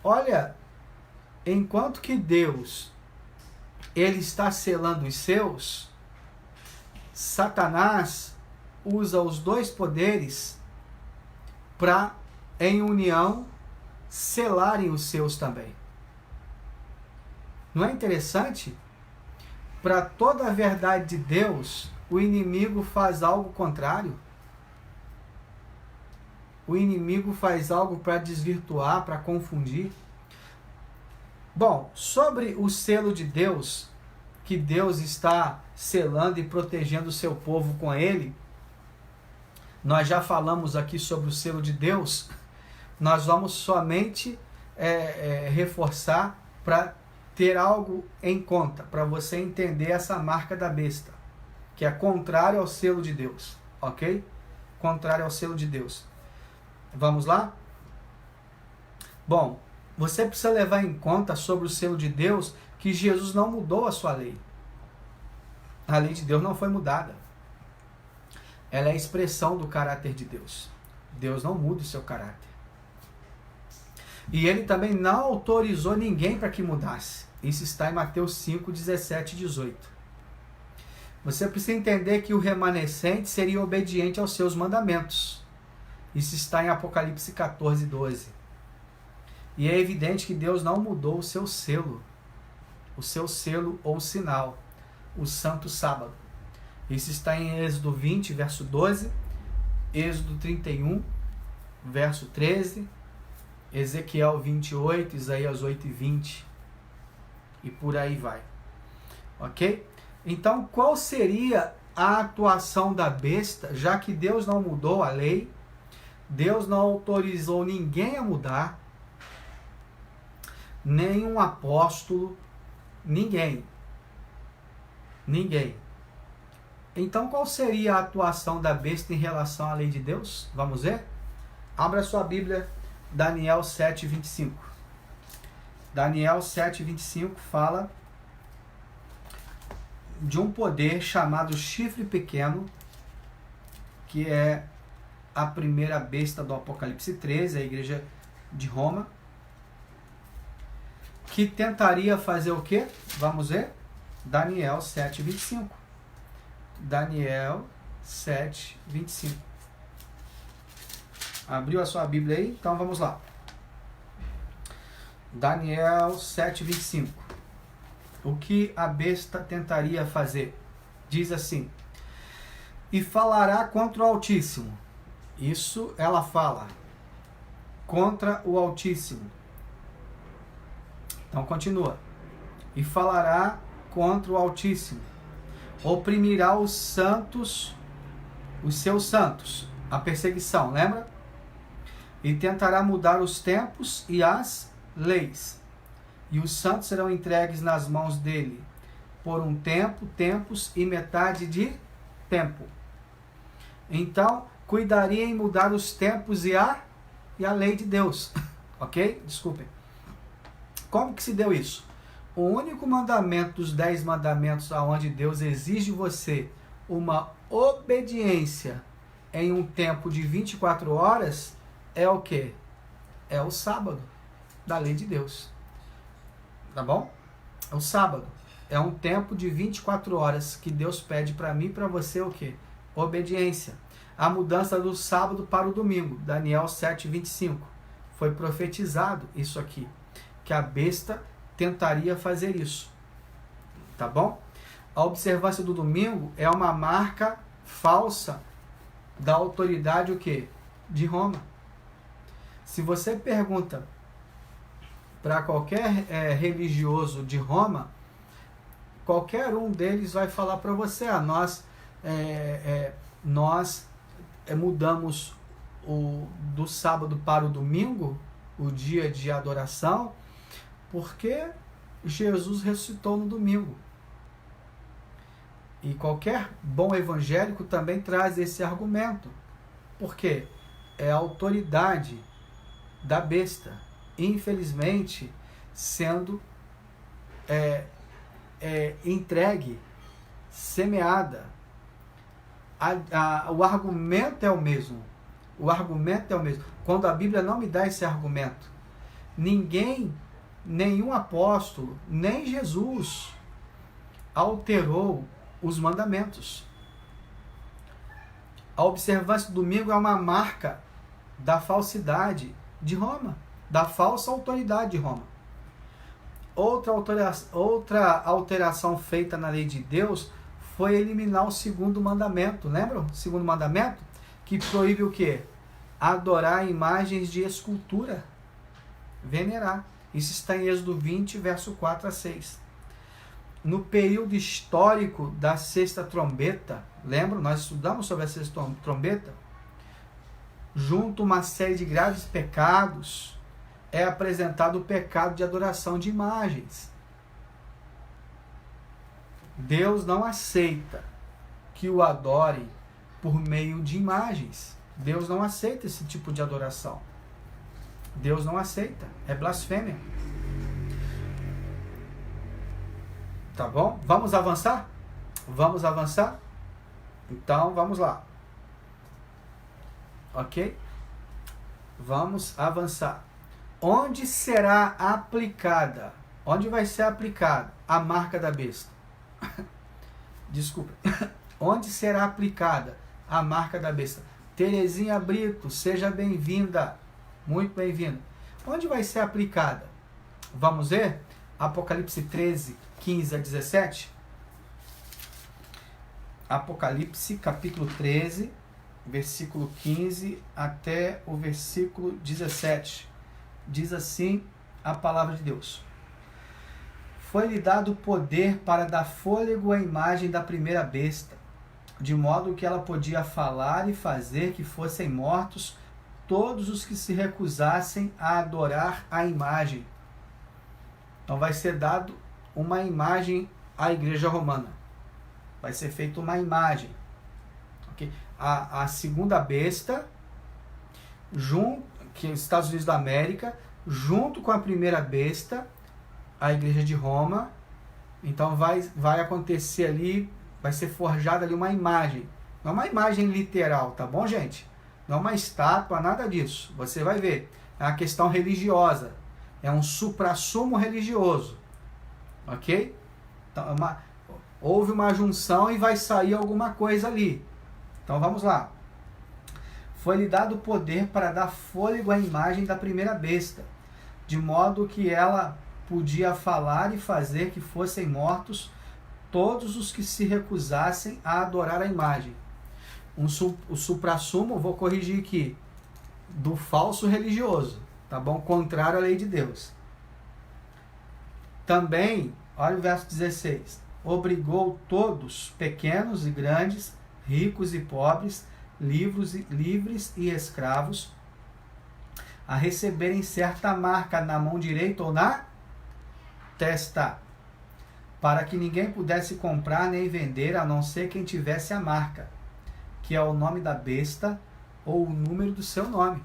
Olha, enquanto que Deus ele está selando os seus, Satanás usa os dois poderes para, em união, selarem os seus também. Não é interessante? Para toda a verdade de Deus, o inimigo faz algo contrário. O inimigo faz algo para desvirtuar, para confundir. Bom, sobre o selo de Deus, que Deus está selando e protegendo o seu povo com ele, nós já falamos aqui sobre o selo de Deus. Nós vamos somente reforçar para ter algo em conta, para você entender essa marca da besta, que é contrário ao selo de Deus, ok? Contrário ao selo de Deus. Vamos lá? Bom, você precisa levar em conta sobre o selo de Deus que Jesus não mudou a sua lei. A lei de Deus não foi mudada. Ela é a expressão do caráter de Deus. Deus não muda o seu caráter. E ele também não autorizou ninguém para que mudasse. Isso está em Mateus 5, 17 e 18. Você precisa entender que o remanescente seria obediente aos seus mandamentos. Isso está em Apocalipse 14, 12. E é evidente que Deus não mudou o seu selo ou sinal, o santo sábado. Isso está em Êxodo 20, verso 12, Êxodo 31, verso 13, Ezequiel 28, Isaías 8 e 20, e por aí vai. Ok? Então, qual seria a atuação da besta, já que Deus não mudou a lei, Deus não autorizou ninguém a mudar, nenhum apóstolo, ninguém. Então, qual seria a atuação da besta em relação à lei de Deus? Vamos ver? Abra sua Bíblia, Daniel 7:25. Daniel 7:25 fala de um poder chamado chifre pequeno, que é a primeira besta do Apocalipse 13, a igreja de Roma, que tentaria fazer o quê? Vamos ver? Daniel 7:25. Daniel 7:25. Abriu a sua Bíblia aí? Então vamos lá. Daniel 7:25. O que a besta tentaria fazer? Diz assim: e falará contra o Altíssimo. Isso ela fala. Contra o Altíssimo. Então continua. E falará contra o Altíssimo. Oprimirá os santos, os seus santos. A perseguição, lembra? E tentará mudar os tempos e as leis. E os santos serão entregues nas mãos dele por um tempo, tempos e metade de tempo. Então, cuidaria em mudar os tempos e a lei de Deus. Ok? Desculpem. Como que se deu isso? O único mandamento dos 10 mandamentos aonde Deus exige de você uma obediência em um tempo de 24 horas é o quê? É o sábado da lei de Deus. Tá bom? É o sábado. É um tempo de 24 horas que Deus pede para mim e para você o quê? Obediência. A mudança do sábado para o domingo. Daniel 7:25. Foi profetizado isso aqui. Que a besta tentaria fazer isso. Tá bom? A observância do domingo é uma marca falsa da autoridade o quê? De Roma. Se você pergunta para qualquer religioso de Roma, qualquer um deles vai falar para você, nós mudamos do sábado para o domingo, o dia de adoração, porque Jesus ressuscitou no domingo. E qualquer bom evangélico também traz esse argumento. Por quê? É a autoridade da besta, infelizmente, sendo entregue, semeada. O argumento é o mesmo. O argumento é o mesmo. Quando a Bíblia não me dá esse argumento, nenhum apóstolo, nem Jesus alterou os mandamentos. A observância do domingo é uma marca da falsidade de Roma, da falsa autoridade de Roma. Outra alteração feita na lei de Deus foi eliminar o segundo mandamento. Lembram? O segundo mandamento que proíbe o quê? Adorar imagens de escultura, venerar. Isso está em Êxodo 20, verso 4 a 6. No período histórico da sexta trombeta, lembram? Nós estudamos sobre a sexta trombeta. Junto a uma série de graves pecados, é apresentado o pecado de adoração de imagens. Deus não aceita que o adore por meio de imagens. Deus não aceita esse tipo de adoração. Deus não aceita. É blasfêmia. Tá bom? Vamos avançar? Vamos avançar? Então, vamos lá. Ok? Vamos avançar. Onde será aplicada? Onde vai ser aplicada a marca da besta? Desculpa. Onde será aplicada a marca da besta? Terezinha Brito, seja bem-vinda. Muito bem-vinda. Onde vai ser aplicada? Vamos ver? Apocalipse 13, 15 a 17. Apocalipse, capítulo 13, versículo 15 até o versículo 17. Diz assim a palavra de Deus. Foi-lhe dado poder para dar fôlego à imagem da primeira besta, de modo que ela podia falar e fazer que fossem mortos todos os que se recusassem a adorar a imagem. Então vai ser dado uma imagem à igreja romana. vai ser feita uma imagem. Okay? A segunda besta, que é os Estados Unidos da América, junto com a primeira besta, a Igreja de Roma. Então vai acontecer ali, vai ser forjada ali uma imagem. Não é uma imagem literal, tá bom, gente? Não é uma estátua, nada disso. Você vai ver. É uma questão religiosa. É um suprassumo religioso. Ok? Então, houve uma junção e vai sair alguma coisa ali. Então vamos lá. Foi-lhe dado poder para dar fôlego à imagem da primeira besta, de modo que ela podia falar e fazer que fossem mortos todos os que se recusassem a adorar a imagem. O suprassumo, vou corrigir aqui, do falso religioso, tá bom? Contrário à lei de Deus. Também, olha o verso 16, obrigou todos, pequenos e grandes, ricos e pobres, livres e escravos, a receberem certa marca na mão direita ou na testa, para que ninguém pudesse comprar nem vender, a não ser quem tivesse a marca, que é o nome da besta ou o número do seu nome.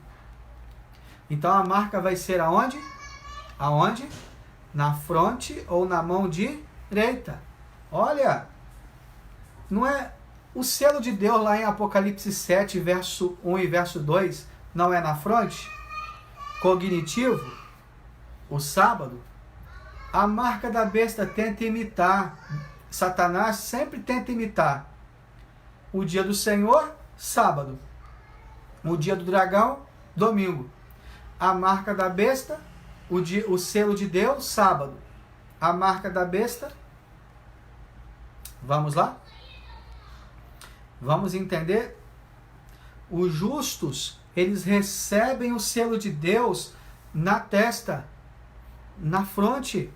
Então a marca vai ser aonde? Aonde? Na fronte ou na mão direita. Olha, não é o selo de Deus lá em Apocalipse 7, verso 1 e verso 2, não é na fronte? Cognitivo, o sábado. A marca da besta tenta imitar. Satanás sempre tenta imitar. O dia do Senhor, sábado. O dia do dragão, domingo. A marca da besta, o selo de Deus, sábado. A marca da besta. Vamos lá? Vamos entender? Os justos, eles recebem o selo de Deus na testa, na fronte,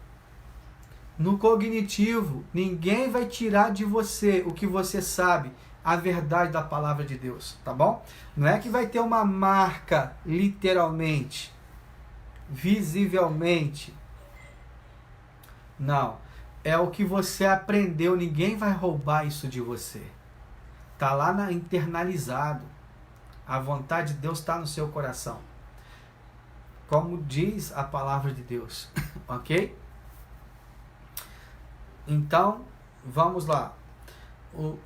no cognitivo. Ninguém vai tirar de você o que você sabe, a verdade da palavra de Deus, tá bom? Não é que vai ter uma marca, literalmente, visivelmente. Não. É o que você aprendeu, ninguém vai roubar isso de você. Está lá internalizado. A vontade de Deus está no seu coração. Como diz a palavra de Deus. Ok? Então, vamos lá.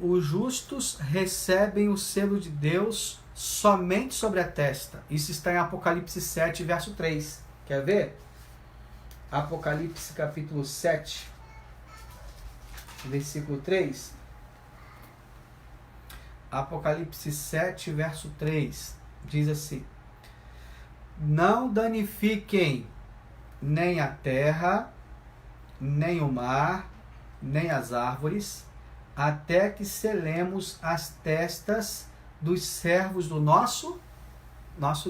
Os justos recebem o selo de Deus somente sobre a testa. Isso está em Apocalipse 7, verso 3. Quer ver? Apocalipse capítulo 7, versículo 3. Apocalipse 7, verso 3. Diz assim: não danifiquem nem a terra, nem o mar, nem as árvores, até que selemos as testas dos servos do nosso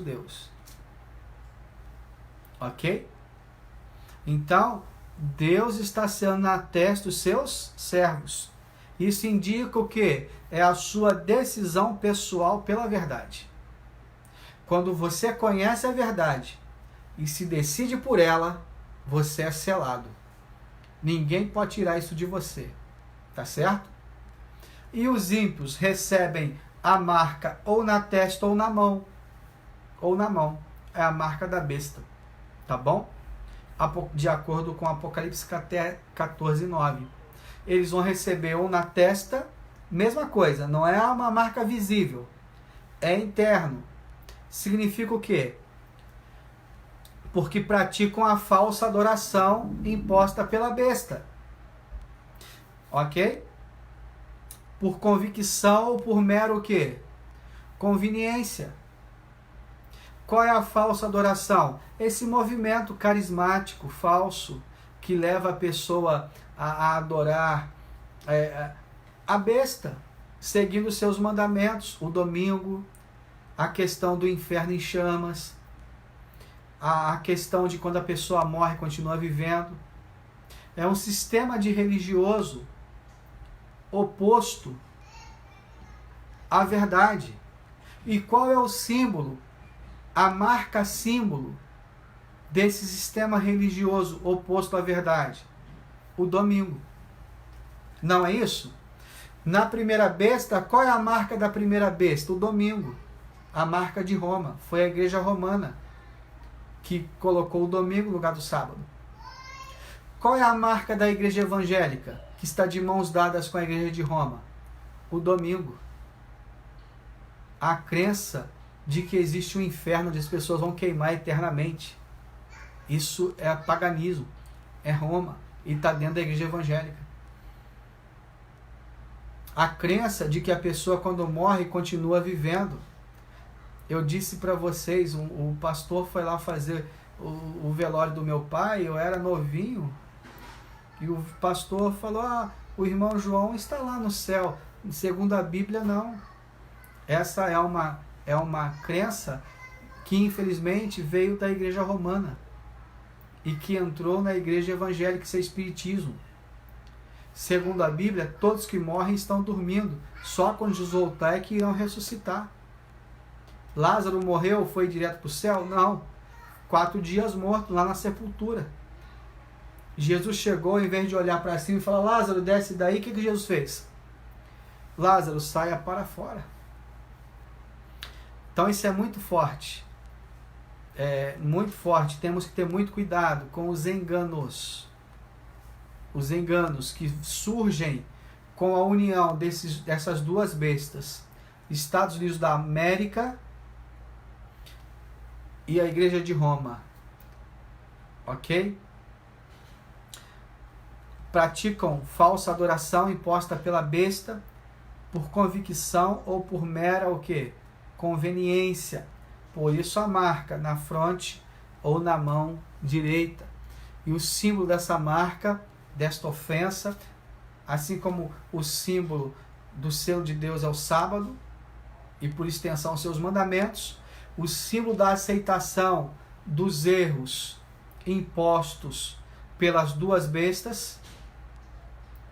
Deus. Ok? Então, Deus está selando na testa dos seus servos. Isso indica o quê? É a sua decisão pessoal pela verdade. Quando você conhece a verdade e se decide por ela, você é selado. Ninguém pode tirar isso de você. Tá certo? E os ímpios recebem a marca ou na testa ou na mão. Ou na mão. É a marca da besta. Tá bom? De acordo com Apocalipse 14, 9. Eles vão receber ou na testa, mesma coisa, não é uma marca visível, é interno. Significa o quê? Porque praticam a falsa adoração imposta pela besta. Ok? Por convicção ou por mero o quê? Conveniência. Qual é a falsa adoração? Esse movimento carismático, falso, que leva a pessoa a adorar a besta, seguindo seus mandamentos, o domingo, a questão do inferno em chamas, a questão de quando a pessoa morre e continua vivendo. É um sistema de religioso oposto à verdade. E qual é o símbolo, a marca símbolo desse sistema religioso oposto à verdade? O domingo. Não é isso? Na primeira besta, qual é a marca da primeira besta? O domingo. A marca de Roma. Foi a igreja romana que colocou o domingo no lugar do sábado. Qual é a marca da igreja evangélica, que está de mãos dadas com a igreja de Roma? O domingo. A crença de que existe um inferno onde as pessoas vão queimar eternamente. Isso é paganismo. É Roma. E está dentro da igreja evangélica. A crença de que a pessoa, quando morre, continua vivendo. Eu disse para vocês, o pastor foi lá fazer o velório do meu pai, eu era novinho, e o pastor falou, o irmão João está lá no céu. Segundo a Bíblia, não. Essa é uma crença que, infelizmente, veio da igreja romana e que entrou na igreja evangélica, isso é espiritismo. Segundo a Bíblia, todos que morrem estão dormindo. Só quando Jesus voltar é que irão ressuscitar. Lázaro morreu, foi direto para o céu? Não. 4 dias morto lá na sepultura. Jesus chegou, em vez de olhar para cima e falar, Lázaro, desce daí, o que Jesus fez? Lázaro, saia para fora. Então isso é muito forte. É muito forte. Temos que ter muito cuidado com os enganos. Os enganos que surgem com a união dessas duas bestas, Estados Unidos da América e a Igreja de Roma. Ok? Praticam falsa adoração imposta pela besta por convicção ou por mera o quê? Conveniência. Por isso a marca na fronte ou na mão direita. E o símbolo dessa marca, desta ofensa, assim como o símbolo do selo de Deus é o sábado, e por extensão seus mandamentos, o símbolo da aceitação dos erros impostos pelas duas bestas,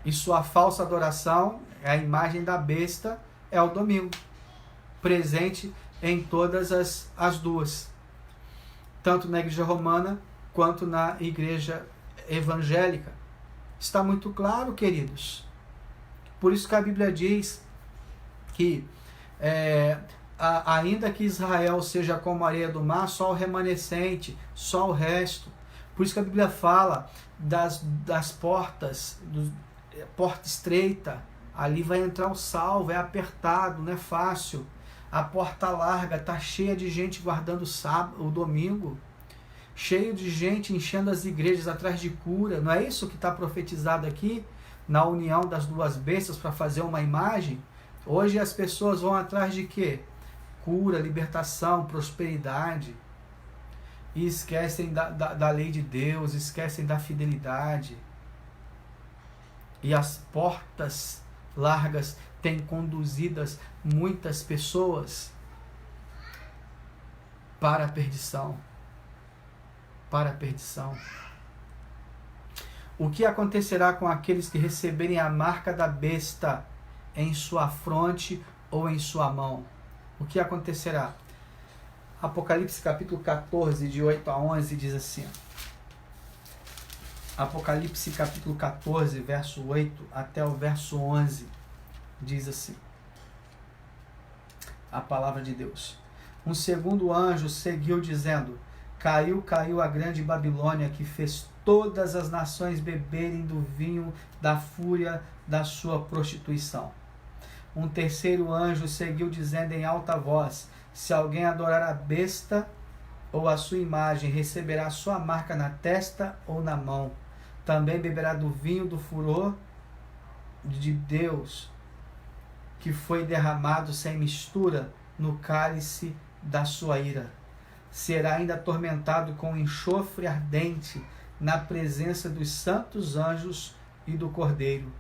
e sua falsa adoração, a imagem da besta, é o domingo, presente em todas as duas, tanto na igreja romana quanto na igreja evangélica. Está muito claro, queridos. Por isso que a Bíblia diz que ainda que Israel seja como a areia do mar, só o remanescente, só o resto. Por isso que a Bíblia fala das portas, porta estreita, ali vai entrar o salvo, é apertado, não é fácil. A porta larga, está cheia de gente guardando o domingo, cheio de gente enchendo as igrejas atrás de cura. Não é isso que está profetizado aqui, na união das duas bestas para fazer uma imagem? Hoje as pessoas vão atrás de quê? Cura, libertação, prosperidade. E esquecem da lei de Deus, esquecem da fidelidade. E as portas largas têm conduzidas muitas pessoas para a perdição. Para a perdição. O que acontecerá com aqueles que receberem a marca da besta em sua fronte ou em sua mão? O que acontecerá? Apocalipse capítulo 14, de 8 a 11, diz assim. Apocalipse capítulo 14, verso 8 até o verso 11, diz assim. A palavra de Deus. Um segundo anjo seguiu dizendo: Caiu a grande Babilônia, que fez todas as nações beberem do vinho da fúria da sua prostituição. Um terceiro anjo seguiu dizendo em alta voz: Se alguém adorar a besta ou a sua imagem, receberá sua marca na testa ou na mão. Também beberá do vinho do furor de Deus, que foi derramado sem mistura no cálice da sua ira. Será ainda atormentado com enxofre ardente na presença dos santos anjos e do Cordeiro.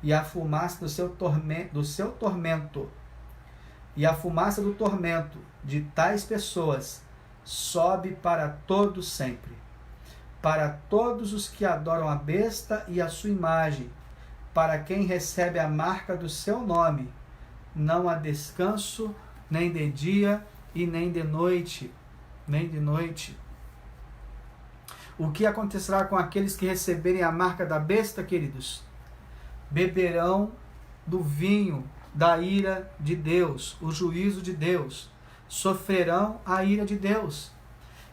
E a fumaça do seu tormento, e a fumaça do tormento de tais pessoas sobe para todo sempre. Para todos os que adoram a besta e a sua imagem, para quem recebe a marca do seu nome, não há descanso, nem de dia e nem de noite. Nem de noite. O que acontecerá com aqueles que receberem a marca da besta, queridos? Beberão do vinho da ira de Deus, o juízo de Deus. Sofrerão a ira de Deus,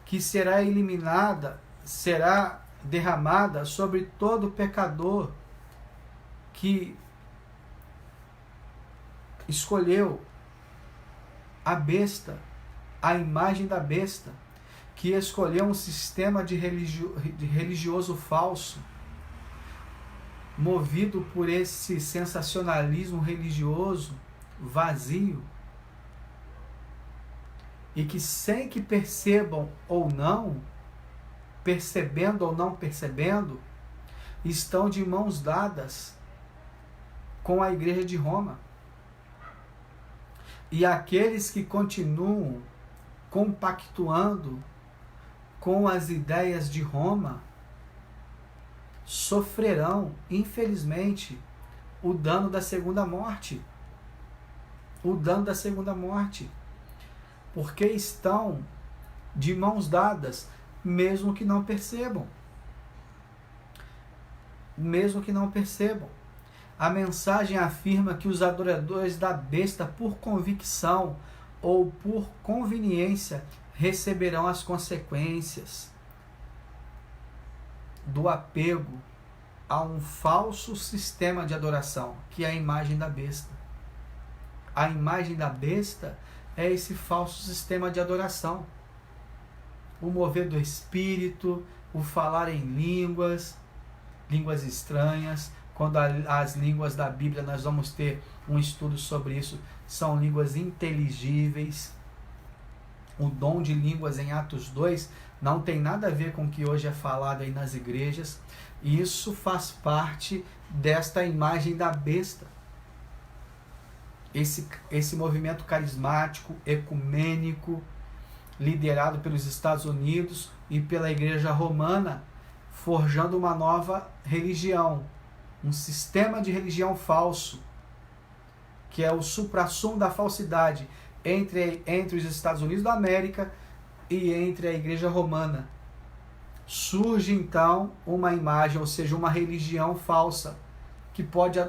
que será eliminada, será derramada sobre todo pecador que escolheu a besta, a imagem da besta, que escolheu um sistema de religioso falso, movido por esse sensacionalismo religioso vazio, e que sem que percebam ou não, percebendo ou não percebendo, estão de mãos dadas com a Igreja de Roma. E aqueles que continuam compactuando com as ideias de Roma sofrerão, infelizmente, o dano da segunda morte. O dano da segunda morte. Porque estão de mãos dadas, mesmo que não percebam. Mesmo que não percebam. A mensagem afirma que os adoradores da besta, por convicção ou por conveniência, receberão as consequências do apego a um falso sistema de adoração, que é a imagem da besta. A imagem da besta é esse falso sistema de adoração. O mover do espírito, o falar em línguas estranhas. Quando as línguas da Bíblia, nós vamos ter um estudo sobre isso, são línguas inteligíveis. O dom de línguas em Atos 2 não tem nada a ver com o que hoje é falado aí nas igrejas. Isso faz parte desta imagem da besta. Esse movimento carismático, ecumênico, liderado pelos Estados Unidos e pela Igreja Romana, forjando uma nova religião, um sistema de religião falso, que é o suprassumo da falsidade entre os Estados Unidos da América e entre a Igreja Romana. Surge então uma imagem, ou seja, uma religião falsa, que pode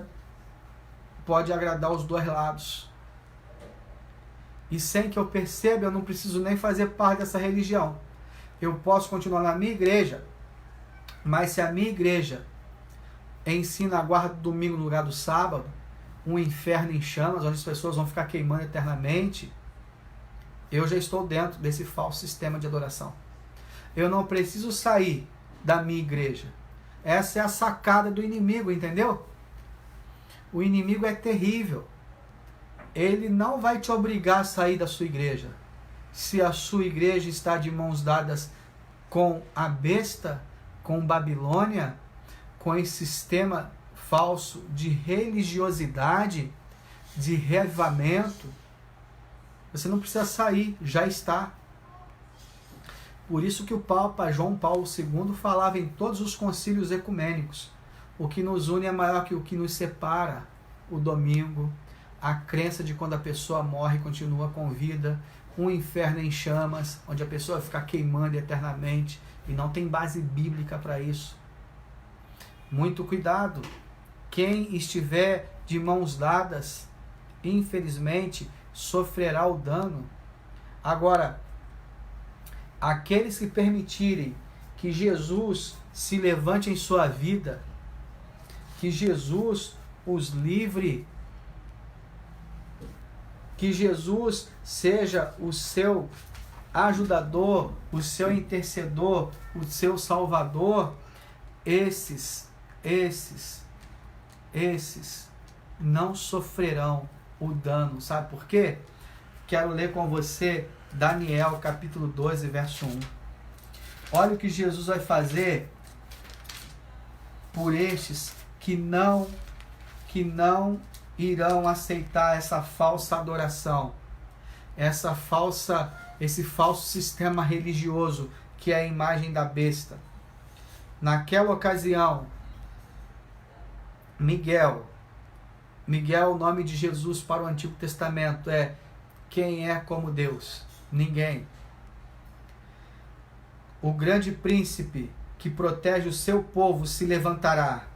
agradar os dois lados. E sem que eu perceba, eu não preciso nem fazer parte dessa religião. Eu posso continuar na minha igreja, mas se a minha igreja ensina a guarda do domingo no lugar do sábado, um inferno em chamas, onde as pessoas vão ficar queimando eternamente, eu já estou dentro desse falso sistema de adoração. Eu não preciso sair da minha igreja. Essa é a sacada do inimigo, entendeu? O inimigo é terrível. Ele não vai te obrigar a sair da sua igreja. Se a sua igreja está de mãos dadas com a besta, com Babilônia, com esse sistema falso de religiosidade, de reavivamento, você não precisa sair, já está. Por isso que o Papa João Paulo II falava em todos os concílios ecumênicos: o que nos une é maior que o que nos separa. O domingo, a crença de quando a pessoa morre e continua com vida, um inferno em chamas, onde a pessoa fica queimando eternamente, e não tem base bíblica para isso. Muito cuidado. Quem estiver de mãos dadas, infelizmente, sofrerá o dano. Agora, aqueles que permitirem que Jesus se levante em sua vida, que Jesus os livre, que Jesus seja o seu ajudador, o seu intercedor, o seu salvador, esses não sofrerão o dano. Sabe por quê? Quero ler com você Daniel capítulo 12, verso 1. Olha o que Jesus vai fazer por estes que não irão aceitar essa falsa adoração, esse falso sistema religioso que é a imagem da besta. Naquela ocasião, Miguel, o nome de Jesus para o Antigo Testamento é quem é como Deus? Ninguém. O grande príncipe que protege o seu povo se levantará.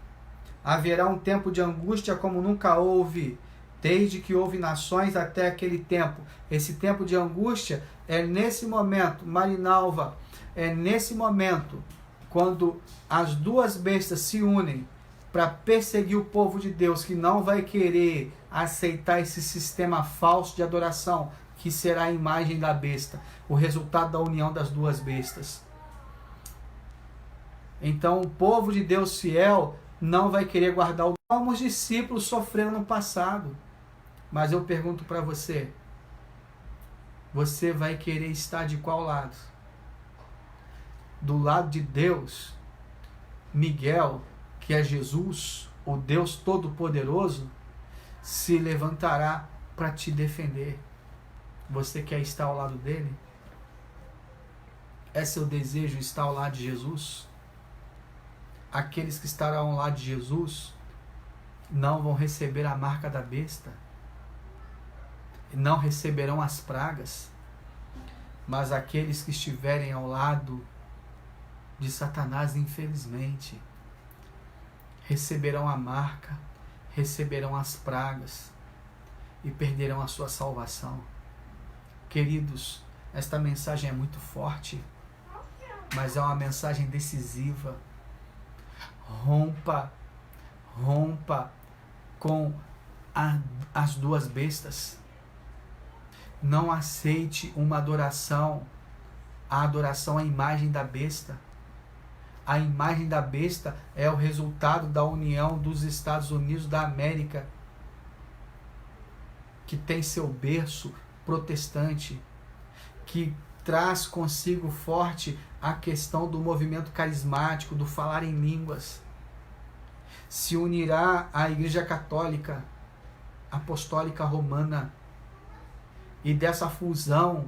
Haverá um tempo de angústia como nunca houve, desde que houve nações até aquele tempo. Esse tempo de angústia é nesse momento, Marinalva, é nesse momento, quando as duas bestas se unem para perseguir o povo de Deus, que não vai querer aceitar esse sistema falso de adoração, que será a imagem da besta, o resultado da união das duas bestas. Então o povo de Deus fiel não vai querer guardar o... Como os discípulos sofreram no passado. Mas eu pergunto para você, você vai querer estar de qual lado? Do lado de Deus, Miguel, que é Jesus, o Deus Todo-Poderoso, se levantará para te defender. Você quer estar ao lado dele? É seu desejo estar ao lado de Jesus? Aqueles que estarão ao lado de Jesus não vão receber a marca da besta, não receberão as pragas, mas aqueles que estiverem ao lado de Satanás, infelizmente, receberão a marca, receberão as pragas e perderão a sua salvação. Queridos, esta mensagem é muito forte, mas é uma mensagem decisiva. Rompa com as duas bestas. Não aceite uma adoração, a adoração à imagem da besta. A imagem da besta é o resultado da união dos Estados Unidos da América, que tem seu berço protestante, que traz consigo forte a questão do movimento carismático, do falar em línguas. Se unirá à Igreja Católica Apostólica Romana, e dessa fusão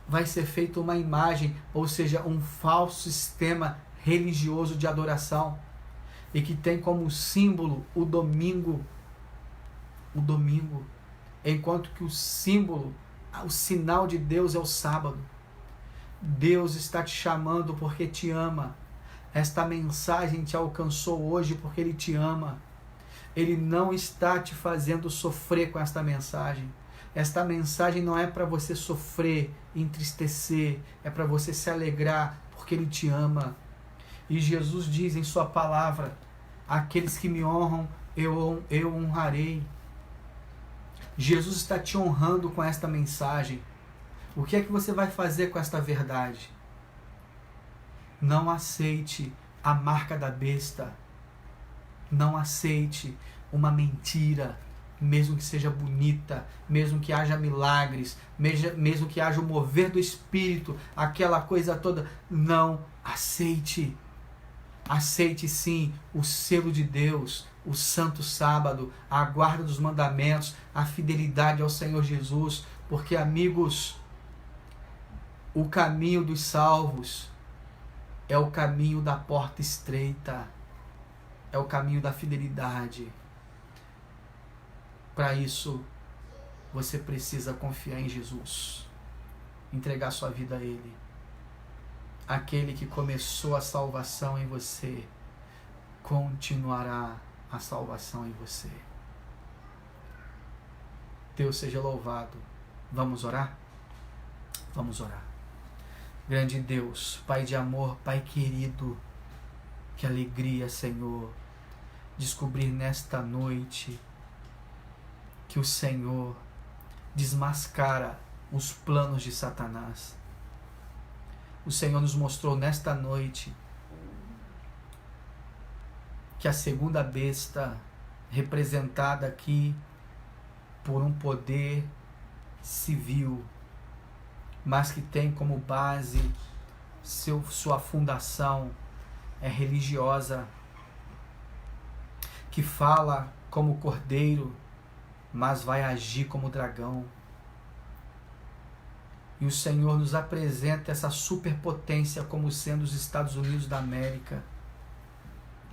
vai ser feita uma imagem, ou seja, um falso sistema religioso de adoração, e que tem como símbolo o domingo, enquanto que o símbolo, o sinal de Deus é o sábado. Deus está te chamando porque te ama. Esta mensagem te alcançou hoje porque Ele te ama. Ele não está te fazendo sofrer com esta mensagem. Esta mensagem não é para você sofrer, entristecer, é para você se alegrar, porque Ele te ama. E Jesus diz em sua palavra: aqueles que me honram, eu honrarei. Jesus está te honrando com esta mensagem. O que é que você vai fazer com esta verdade? Não aceite a marca da besta. Não aceite uma mentira, mesmo que seja bonita, mesmo que haja milagres, mesmo que haja o mover do Espírito, aquela coisa toda. Não aceite. Aceite sim o selo de Deus, o santo sábado, a guarda dos mandamentos, a fidelidade ao Senhor Jesus, porque, amigos, o caminho dos salvos é o caminho da porta estreita, é o caminho da fidelidade. Para isso, você precisa confiar em Jesus, entregar sua vida a Ele. Aquele que começou a salvação em você, continuará a salvação em você. Deus seja louvado. Vamos orar? Vamos orar. Grande Deus, Pai de amor, Pai querido, que alegria, Senhor, descobrir nesta noite que o Senhor desmascara os planos de Satanás. O Senhor nos mostrou nesta noite que a segunda besta, representada aqui por um poder civil, mas que tem como base sua fundação é religiosa, que fala como cordeiro, mas vai agir como dragão. E o Senhor nos apresenta essa superpotência como sendo os Estados Unidos da América.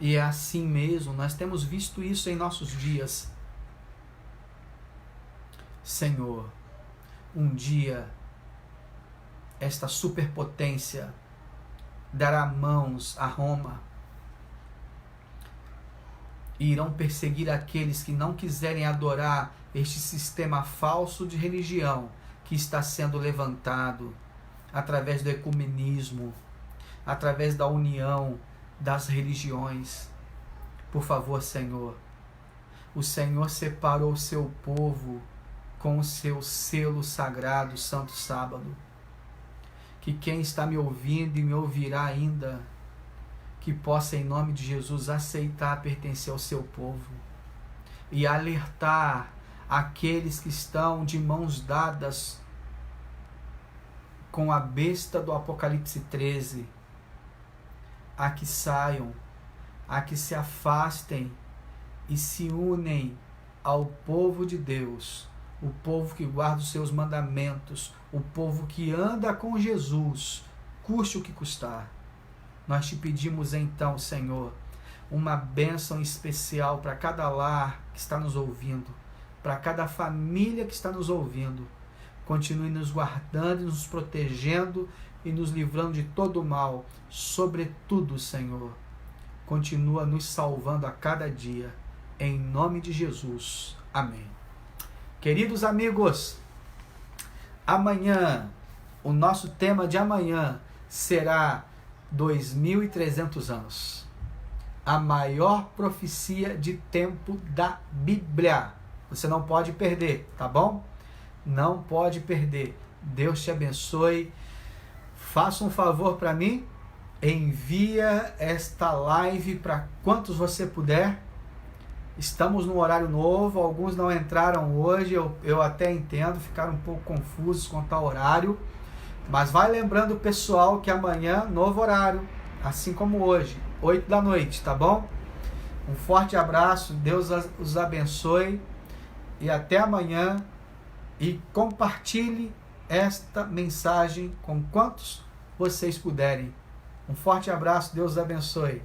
E é assim mesmo, nós temos visto isso em nossos dias. Senhor, um dia esta superpotência dará mãos a Roma, e irão perseguir aqueles que não quiserem adorar este sistema falso de religião que está sendo levantado através do ecumenismo, através da união das religiões. Por favor, Senhor, o Senhor separou o seu povo com o seu selo sagrado, Santo Sábado. Que quem está me ouvindo e me ouvirá ainda, que possa, em nome de Jesus, aceitar pertencer ao seu povo e alertar aqueles que estão de mãos dadas com a besta do Apocalipse 13, a que saiam, a que se afastem e se unem ao povo de Deus, o povo que guarda os seus mandamentos, o povo que anda com Jesus, custe o que custar. Nós te pedimos então, Senhor, uma bênção especial para cada lar que está nos ouvindo, para cada família que está nos ouvindo. Continue nos guardando, nos protegendo e nos livrando de todo o mal. Sobretudo, Senhor, continua nos salvando a cada dia. Em nome de Jesus. Amém. Queridos amigos, amanhã, o nosso tema de amanhã será 2300 anos. A maior profecia de tempo da Bíblia. Você não pode perder, tá bom? Não pode perder. Deus te abençoe. Faça um favor para mim. Envia esta live para quantos você puder. Estamos num horário novo. Alguns não entraram hoje. Eu até entendo. Ficaram um pouco confusos quanto ao horário. Mas vai lembrando o pessoal que amanhã, novo horário. Assim como hoje, 8 da noite, tá bom? Um forte abraço. Deus os abençoe. E até amanhã. E compartilhe esta mensagem com quantos vocês puderem. Um forte abraço, Deus abençoe.